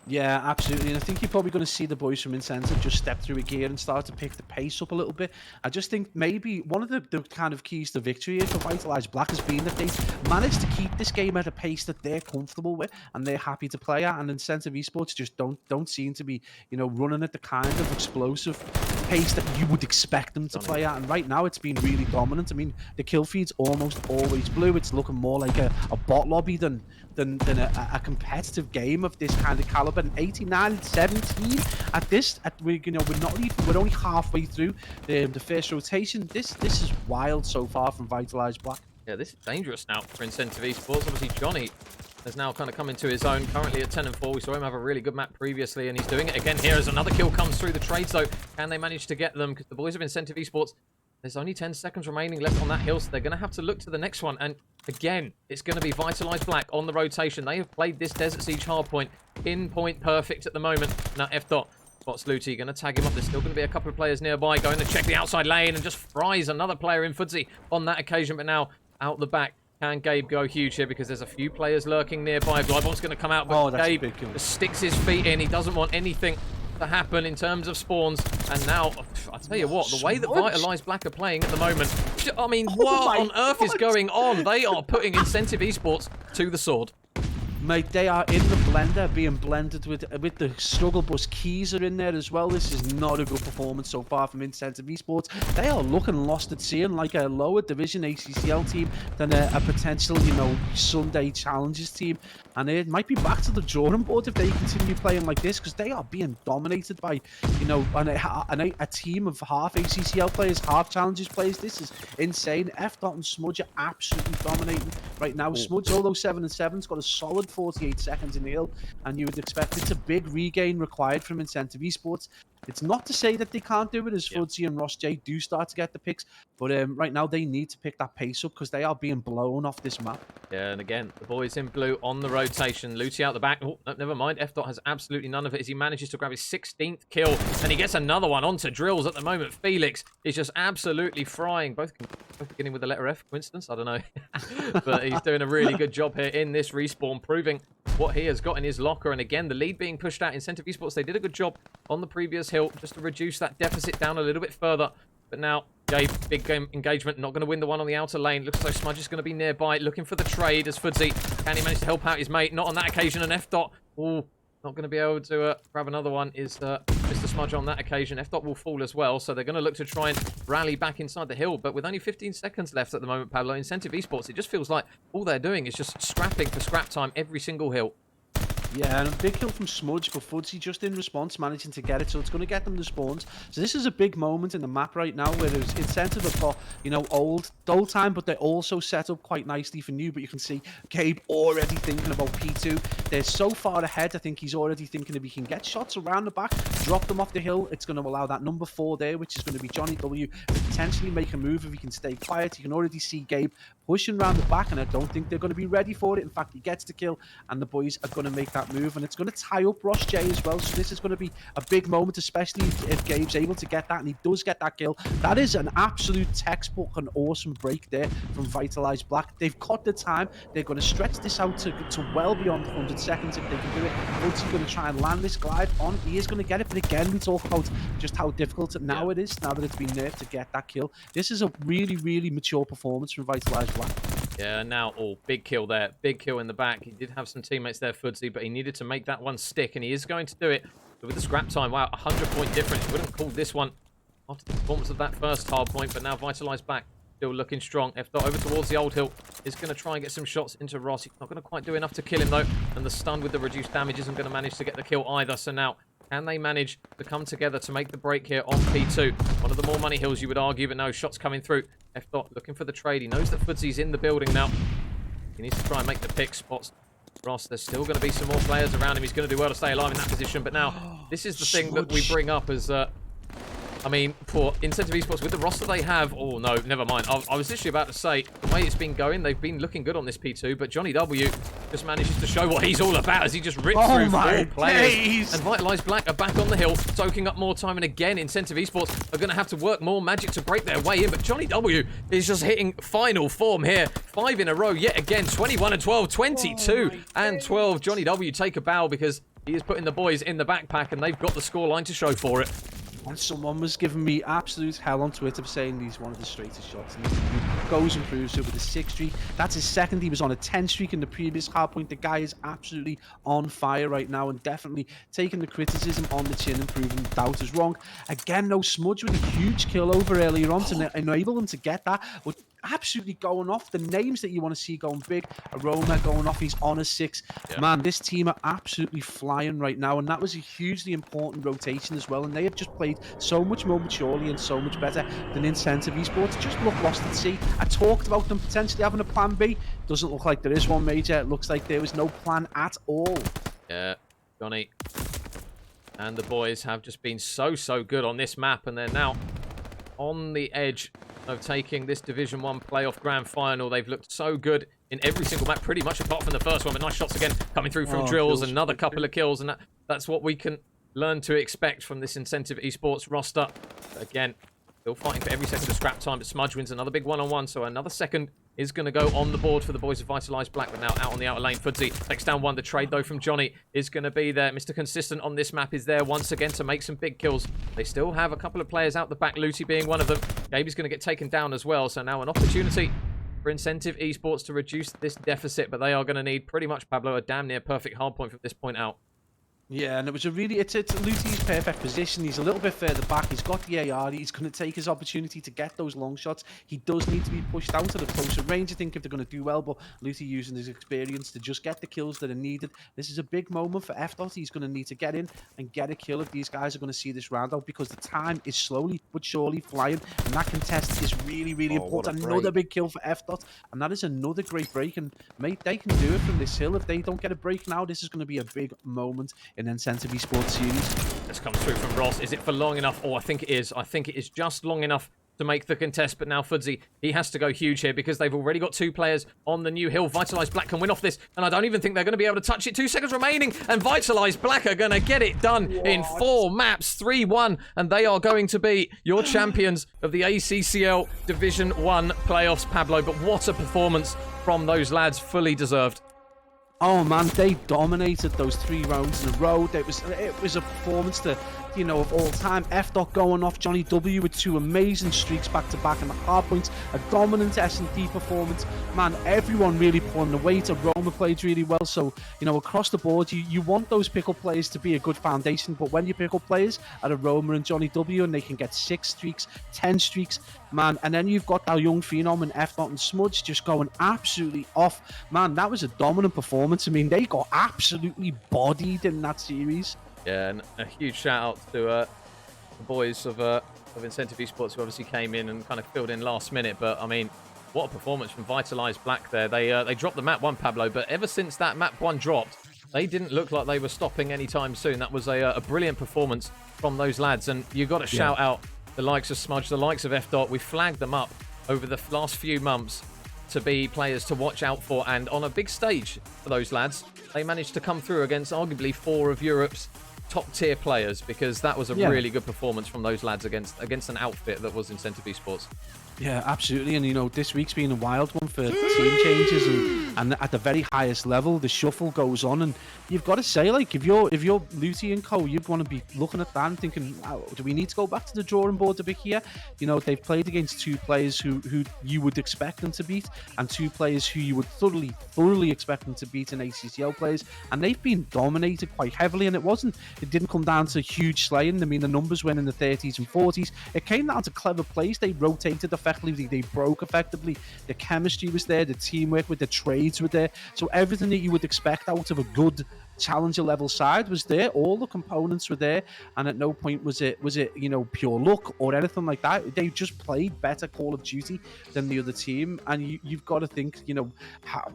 Yeah, absolutely. And I think you're probably going to see the boys from Incentive just step through a gear and start to pick the pace up a little bit. I just think maybe one of the kind of keys to victory for Vitalized Black has been that they've managed to keep this game at a pace that they're comfortable with and they're happy to play at. And Incentive Esports just don't seem to be, you know, running at the kind of explosive pace that you would expect them to play at. And right now it's been really dominant. I mean, the kill feed's almost always blue. It's looking more like a bot lobby than a competitive game of this kind of caliber. And 89-17 we're only halfway through the first rotation. This is wild so far from Vitalized Black. Yeah, this is dangerous now for Incentive Esports. Obviously, Johnny has now kind of come into his own, currently at 10-4. We saw him have a really good map previously, and he's doing it again here as another kill comes through the trade. So can they manage to get them? Because the boys of Incentive Esports, there's only 10 seconds remaining left on that hill, so they're going to have to look to the next one. And again, it's going to be Vitalized Black on the rotation. They have played this Desert Siege hardpoint pinpoint perfect at the moment. Now F-Dot spots Looty, going to tag him up. There's still going to be a couple of players nearby, going to check the outside lane and just fries another player in Fuzzy on that occasion. But now out the back Can Gabe go huge here? Because there's a few players lurking nearby. Glybon's going to come out, but that's a Gabe big kill. just sticks his feet in. He doesn't want anything to happen in terms of spawns. And now, I tell you what, the way that Vitalize Black are playing at the moment, I mean, what on earth is going on? They are putting Incentive Esports to the sword. Mate, they are in the blender, being blended with the struggle bus. Keys are in there as well. This is not a good performance so far from Incentive Esports. They are looking lost at sea, and like a lower division ACCL team than a potential, you know, Sunday challenges team. And it might be back to the drawing board if they continue playing like this, because they are being dominated by, you know, a team of half ACCL players, half challenges players. This is insane. F-Dot and Smudge are absolutely dominating right now. Smudge, although 7-7's got a solid 48 seconds in the hill, and you would expect it's a big regain required from Incentive Esports. It's not to say that they can't do it, as Fudzy and Ross J do start to get the picks, but right now they need to pick that pace up because they are being blown off this map. Yeah, and again, the boys in blue on the rotation. Lucy out the back. Oh, no, never mind. F-Dot has absolutely none of it as he manages to grab his 16th kill, and he gets another one onto Drills at the moment. Felix is just absolutely frying. Both beginning with the letter F. Coincidence? I don't know. But he's doing a really good job here in this respawn, proving what he has got in his locker. And again, the lead being pushed out. Incentive Esports, they did a good job on the previous hill just to reduce that deficit down a little bit further. But now, Gabe, big game engagement, not going to win the one on the outer lane. Looks like Smudge is going to be nearby, looking for the trade as Fudzy. Can he manage to help out his mate? Not on that occasion. And F-Dot, oh, not going to be able to grab another one is Mr. Smudge on that occasion. F-Dot will fall as well, so they're going to look to try and rally back inside the hill. But with only 15 seconds left at the moment, Pablo, Incentive Esports, it just feels like all they're doing is just scrapping for scrap time every single hill. Yeah, and a big kill from Smudge, but Fudzy just in response managing to get it, so it's going to get them the spawns. So this is a big moment in the map right now where there's Incentive have got, you know, old time, but they're also set up quite nicely for new. But you can see Gabe already thinking about P2. They're so far ahead, I think he's already thinking if he can get shots around the back, drop them off the hill, it's going to allow that number 4 there, which is going to be Johnny W, to potentially make a move if he can stay quiet. You can already see Gabe pushing around the back, and I don't think they're going to be ready for it. In fact, he gets the kill, and the boys are going to make that move, and it's going to tie up Ross J as well. So this is going to be a big moment, especially if Gabe's able to get that, and he does get that kill. That is an absolute textbook and awesome break there from Vitalize Black. They've got the time. They're going to stretch this out to well beyond 100 seconds if they can do it. Fudzy's going to try and land this glide on. He is going to get it, but again, we talk about just how difficult now it is, now that it's been nerfed, to get that kill. This is a really, really mature performance from Vitalize Black. Yeah, now, big kill there. Big kill in the back. He did have some teammates there, Fudzy, but he needed to make that one stick, and he is going to do it. But with the scrap time, wow, 100-point difference. He wouldn't have called this one after the performance of that first hard point, but now Vitalize Black still looking strong. F-Dot over towards the old hill is going to try and get some shots into Ross. He's not going to quite do enough to kill him, though, and the stun with the reduced damage isn't going to manage to get the kill either. So now, can they manage to come together to make the break here on P2? One of the more money hills, you would argue, but no, shots coming through. F-Dot looking for the trade. He knows that Fudzy's in the building now. He needs to try and make the pick spots. Ross, there's still going to be some more players around him. He's going to do well to stay alive in that position. But now, this is the thing that we bring up as... I mean, for Incentive Esports, with the roster they have... Oh, no, never mind. I was literally about to say, the way it's been going, they've been looking good on this P2, but Johnny W just manages to show what he's all about as he just rips through 4 players. And Vitalize Black are back on the hill, soaking up more time. And again, Incentive Esports are going to have to work more magic to break their way in. But Johnny W is just hitting final form here. 5 in a row yet again. 21 and 12, 22 and 12. Johnny W take a bow because he is putting the boys in the backpack, and they've got the scoreline to show for it. And someone was giving me absolute hell on Twitter for saying he's one of the straightest shots. And he goes and proves it with a 6 streak. That's his second. He was on a 10 streak in the previous hard point. The guy is absolutely on fire right now, and definitely taking the criticism on the chin and proving doubt is wrong. Again, no Smudge with a huge kill over earlier on to enable them to get that. But absolutely going off. The names that you want to see going big. Aroma going off. He's on a 6. Yeah. Man, this team are absolutely flying right now, and that was a hugely important rotation as well. And they have just played so much more maturely and so much better than Incentive Esports. Just look lost at sea. I talked about them potentially having a plan B. Doesn't look like there is one, Major. It looks like there was no plan at all. Yeah, Johnny and the boys have just been so good on this map, and they're now on the edge of taking this Division 1 playoff grand final. They've looked so good in every single map, pretty much apart from the first one. But nice shots again coming through from Drills. Another couple of kills, and that's what we can learn to expect from this Incentive Esports roster. But again, still fighting for every second of scrap time, but Smudge wins another big one-on-one, so another second is going to go on the board for the boys of Vitalize Black, but now out on the outer lane. Footsy takes down one. The trade, though, from Johnny is going to be there. Mr. Consistent on this map is there once again to make some big kills. They still have a couple of players out the back, Luty being one of them. Gabe is going to get taken down as well, so now an opportunity for Incentive Esports to reduce this deficit, but they are going to need pretty much, Pablo, a damn near perfect hardpoint from this point out. Yeah, and it was a really, it's Luty's perfect position. He's a little bit further back. He's got the AR. He's going to take his opportunity to get those long shots. He does need to be pushed out to the closer range, I think, if they're going to do well. But Luty using his experience to just get the kills that are needed. This is a big moment for F-Dot. He's going to need to get in and get a kill if these guys are going to see this round out, because the time is slowly but surely flying. And that contest is really, really important. Another big kill for F-Dot. And that is another great break. And, mate, they can do it from this hill. If they don't get a break now, this is going to be a big moment in Incentive Esports series. This comes through from Ross. Is it for long enough? Oh, I think it is. I think it is just long enough to make the contest. But now Footsy, he has to go huge here because they've already got 2 players on the new hill. Vitalize Black can win off this, and I don't even think they're going to be able to touch it. 2 seconds remaining, and Vitalize Black are going to get it done in 4 maps, 3-1, and they are going to be your champions of the ACCL Division 1 playoffs, Pablo. But what a performance from those lads, fully deserved. Oh man, they dominated those 3 rounds in a row. It was a performance that, you know, of all time. F-Dot going off Johnny W with 2 amazing streaks back to back, and the hard points, a dominant S&D performance. Man, everyone really pulling the weight. Aroma played really well. So, you know, across the board, you want those pick-up players to be a good foundation. But when you pick up players at Aroma and Johnny W, and they can get 6 streaks, 10 streaks, man, and then you've got that young phenom and F-Dot and Smudge just going absolutely off. Man, that was a dominant performance. I mean, they got absolutely bodied in that series. Yeah, and a huge shout out to the boys of Incentive Esports, who obviously came in and kind of filled in last minute. But I mean, what a performance from Vitalize Black there. They dropped the map 1, Pablo, but ever since that map 1 dropped, they didn't look like they were stopping anytime soon. That was a brilliant performance from those lads, and you got to shout out the likes of Smudge, the likes of F-Dot. We flagged them up over the last few months to be players to watch out for, and on a big stage for those lads, they managed to come through against arguably 4 of Europe's top tier players, because that was a really good performance from those lads against an outfit that was Incentive Esports. Yeah, absolutely. And, you know, this week's been a wild one for team changes, and at the very highest level, the shuffle goes on. And you've got to say, like, if you're Luty and co, you'd want to be looking at that and thinking, oh, do we need to go back to the drawing board a bit here? You know, they've played against 2 players who you would expect them to beat, and 2 players who you would thoroughly expect them to beat in ACCL players. And they've been dominated quite heavily, and it didn't come down to huge slaying. I mean, the numbers went in the 30s and 40s. It came down to clever plays. They rotated effectively, they broke effectively, the chemistry was there, the teamwork with the trades were there, so everything that you would expect out of a good challenger level side was there. All the components were there, and at no point was it you know, pure luck or anything like that. They just played better Call of Duty than the other team, and you've got to think, you know,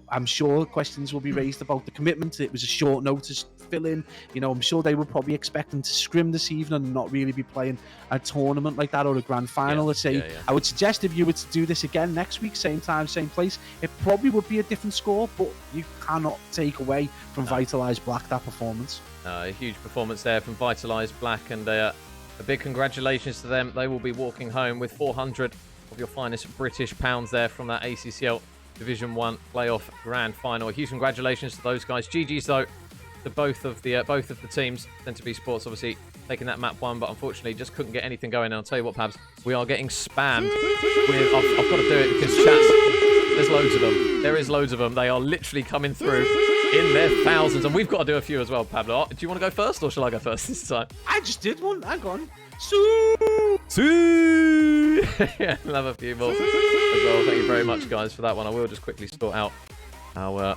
I'm sure questions will be raised about the commitment. It was a short notice fill in, you know. I'm sure they were probably expecting to scrim this evening and not really be playing a tournament like that or a grand final. Let's say I would suggest if you were to do this again next week, same time, same place, it probably would be a different score, but you cannot take away from Vitalize Black that performance. A huge performance there from Vitalize Black, and a big congratulations to them. They will be walking home with 400 of your finest British pounds there from that ACCL Division 1 playoff grand final. A huge congratulations to those guys. GG's though to both of the teams. Incentive Esports obviously taking that map 1, but unfortunately just couldn't get anything going. And I'll tell you what, Pabs, we are getting spammed with. I've got to do it because chat. There's loads of them. There is loads of them. They are literally coming through in their thousands, and we've got to do a few as well, Pablo. Do you want to go first, or shall I go first this time? I just did one. Hang on. Sue! Yeah, love a few more as well. Thank you very much, guys, for that one. I will just quickly sort out our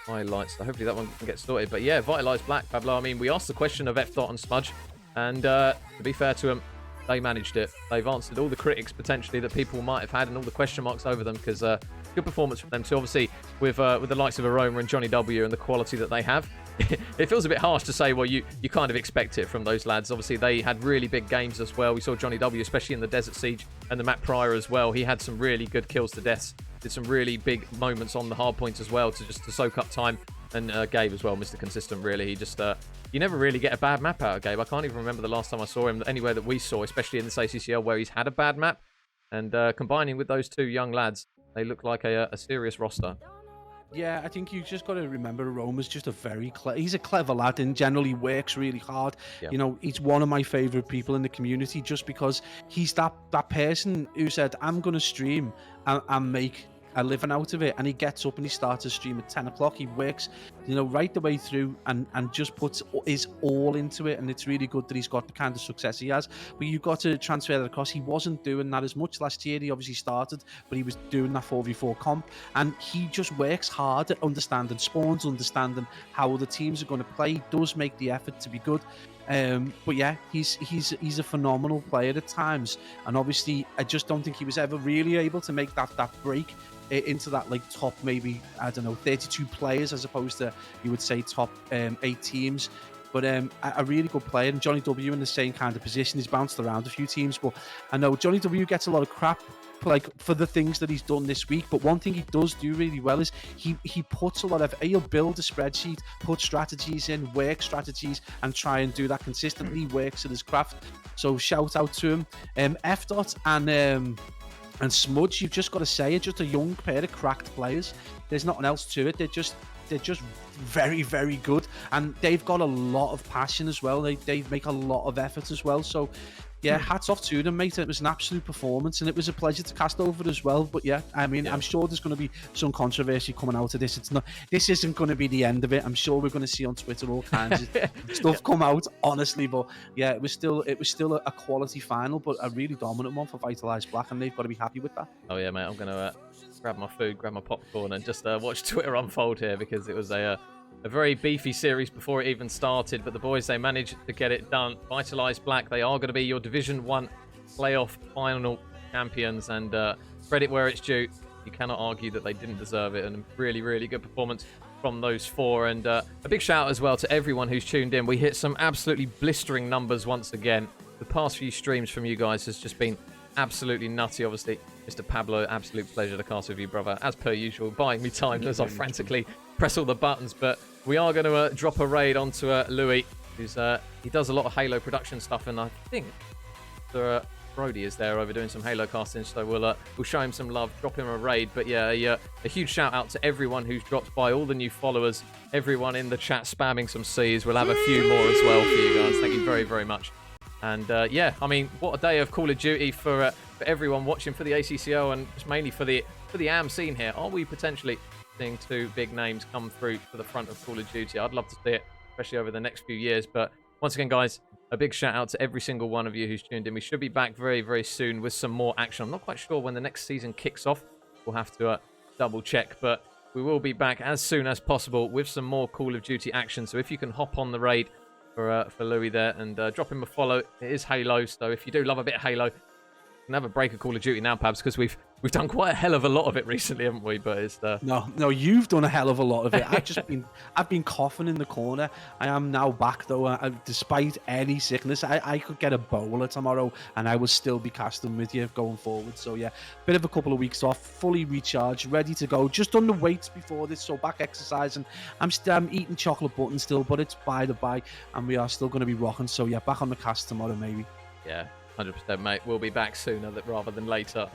highlights. So hopefully that one can get sorted. But yeah, Vitalize Black, Pablo. I mean, we asked the question of F-Dot and Smudge, and to be fair to them, they managed it. They've answered all the critics potentially that people might have had and all the question marks over them, because good performance from them too. Obviously, with the likes of Aroma and Johnny W and the quality that they have, it feels a bit harsh to say, well, you kind of expect it from those lads. Obviously, they had really big games as well. We saw Johnny W, especially in the Desert Siege and the map prior as well. He had some really good kills to deaths. Did some really big moments on the hard points as well to soak up time. And Gabe as well, Mr. Consistent, really. He just, you never really get a bad map out of Gabe. I can't even remember the last time I saw him anywhere that we saw, especially in this ACCL, where he's had a bad map. And combining with those 2 young lads, they look like a serious roster. Yeah, I think you just got to remember Roma's just a very he's a clever lad and generally works really hard. Yeah. You know, he's one of my favorite people in the community just because he's that person who said, I'm going to stream and make a living out of it. And he gets up and he starts a stream at 10 o'clock. He works, you know, right the way through and just puts his all into it. And it's really good that he's got the kind of success he has. But you've got to transfer that across. He wasn't doing that as much last year. He obviously started, but he was doing that 4v4 comp. And he just works hard at understanding spawns, understanding how other teams are going to play. He does make the effort to be good. But yeah, he's a phenomenal player at times, and obviously I just don't think he was ever really able to make that break into that like top, maybe I don't know, 32 players as opposed to you would say top 8 teams. But a really good player, and Johnny W in the same kind of position. He's bounced around a few teams, but I know Johnny W gets a lot of crap for the things that he's done this week. But one thing he does do really well is he puts a lot of, he'll build a spreadsheet, put strategies in, work strategies, and try and do that consistently. He works at his craft. So shout out to him. F Dot and Smudge, you've just got to say, are just a young pair of cracked players. There's nothing else to it. They're just very, very good, and they've got a lot of passion as well. They make a lot of effort as well. So yeah, hats off to them, mate. It was an absolute performance, and it was a pleasure to cast over as well. But yeah, I mean, I'm sure there's going to be some controversy coming out of this. This isn't going to be the end of it. I'm sure we're going to see on Twitter all kinds of stuff come out, honestly. But yeah, it was still a quality final, but a really dominant one for Vitalize Black, and they've got to be happy with that. Oh yeah, mate. I'm gonna grab my food, grab my popcorn, and just watch Twitter unfold here, because it was a very beefy series before it even started, but the boys, they managed to get it done. Vitalize Black, they are going to be your Division 1 playoff final champions, and credit where it's due. You cannot argue that they didn't deserve it, and a really, really good performance from those four. And a big shout out as well to everyone who's tuned in. We hit some absolutely blistering numbers once again. The past few streams from you guys has just been absolutely nutty. Obviously, Mr. Pablo, absolute pleasure to cast with you, brother, as per usual, buying me time as I frantically press all the buttons. But we are going to drop a raid onto Louis, who's he does a lot of Halo production stuff, and I think Brody is there over doing some Halo casting, so we'll show him some love, drop him a raid. But yeah, a huge shout out to everyone who's dropped by, all the new followers, everyone in the chat spamming some C's. We'll have a few more as well for you guys. Thank you very, very much. And yeah, I mean, what a day of Call of Duty for everyone watching, for the ACCL, and just mainly for the AM scene here. Are we potentially seeing two big names come through to the front of Call of Duty? I'd love to see it, especially over the next few years. But once again, guys, a big shout out to every single one of you who's tuned in. We should be back very, very soon with some more action. I'm not quite sure when the next season kicks off. We'll have to double check, but we will be back as soon as possible with some more Call of Duty action. So if you can hop on the raid for Louis there and drop him a follow. It is Halo, so if you do love a bit of Halo, you can have a break of Call of Duty now, Pabs, because we've done quite a hell of a lot of it recently, haven't we? But it's no, you've done a hell of a lot of it. I've been coughing in the corner. I am now back though. Despite any sickness, I could get a bowler tomorrow and I will still be casting with you going forward. So yeah, bit of a couple of weeks off, fully recharged, ready to go. Just done the weights before this, so back exercising. I'm eating chocolate buttons still, but it's by the by, and we are still going to be rocking. So yeah, back on the cast tomorrow maybe. Yeah. 100%, mate. We'll be back sooner rather than later.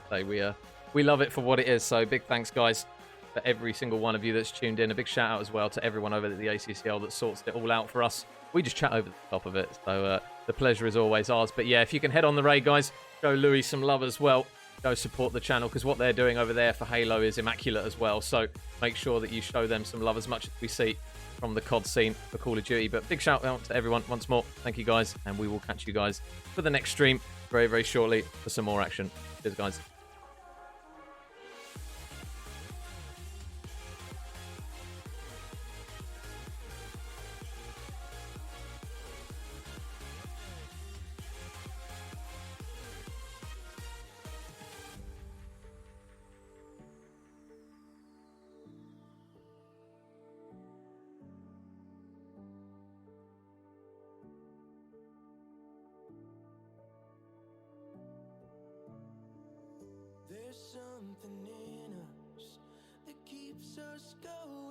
We love it for what it is. So big thanks, guys, for every single one of you that's tuned in. A big shout out as well to everyone over at the ACCL that sorts it all out for us. We just chat over the top of it. So the pleasure is always ours. But yeah, if you can head on the raid, guys, show Louis some love as well. Go support the channel, because what they're doing over there for Halo is immaculate as well. So make sure that you show them some love as much as we see from the COD scene for Call of Duty. But big shout out to everyone once more. Thank you, guys, and we will catch you guys for the next stream very, very shortly for some more action. Cheers, guys. There's something in us that keeps us going.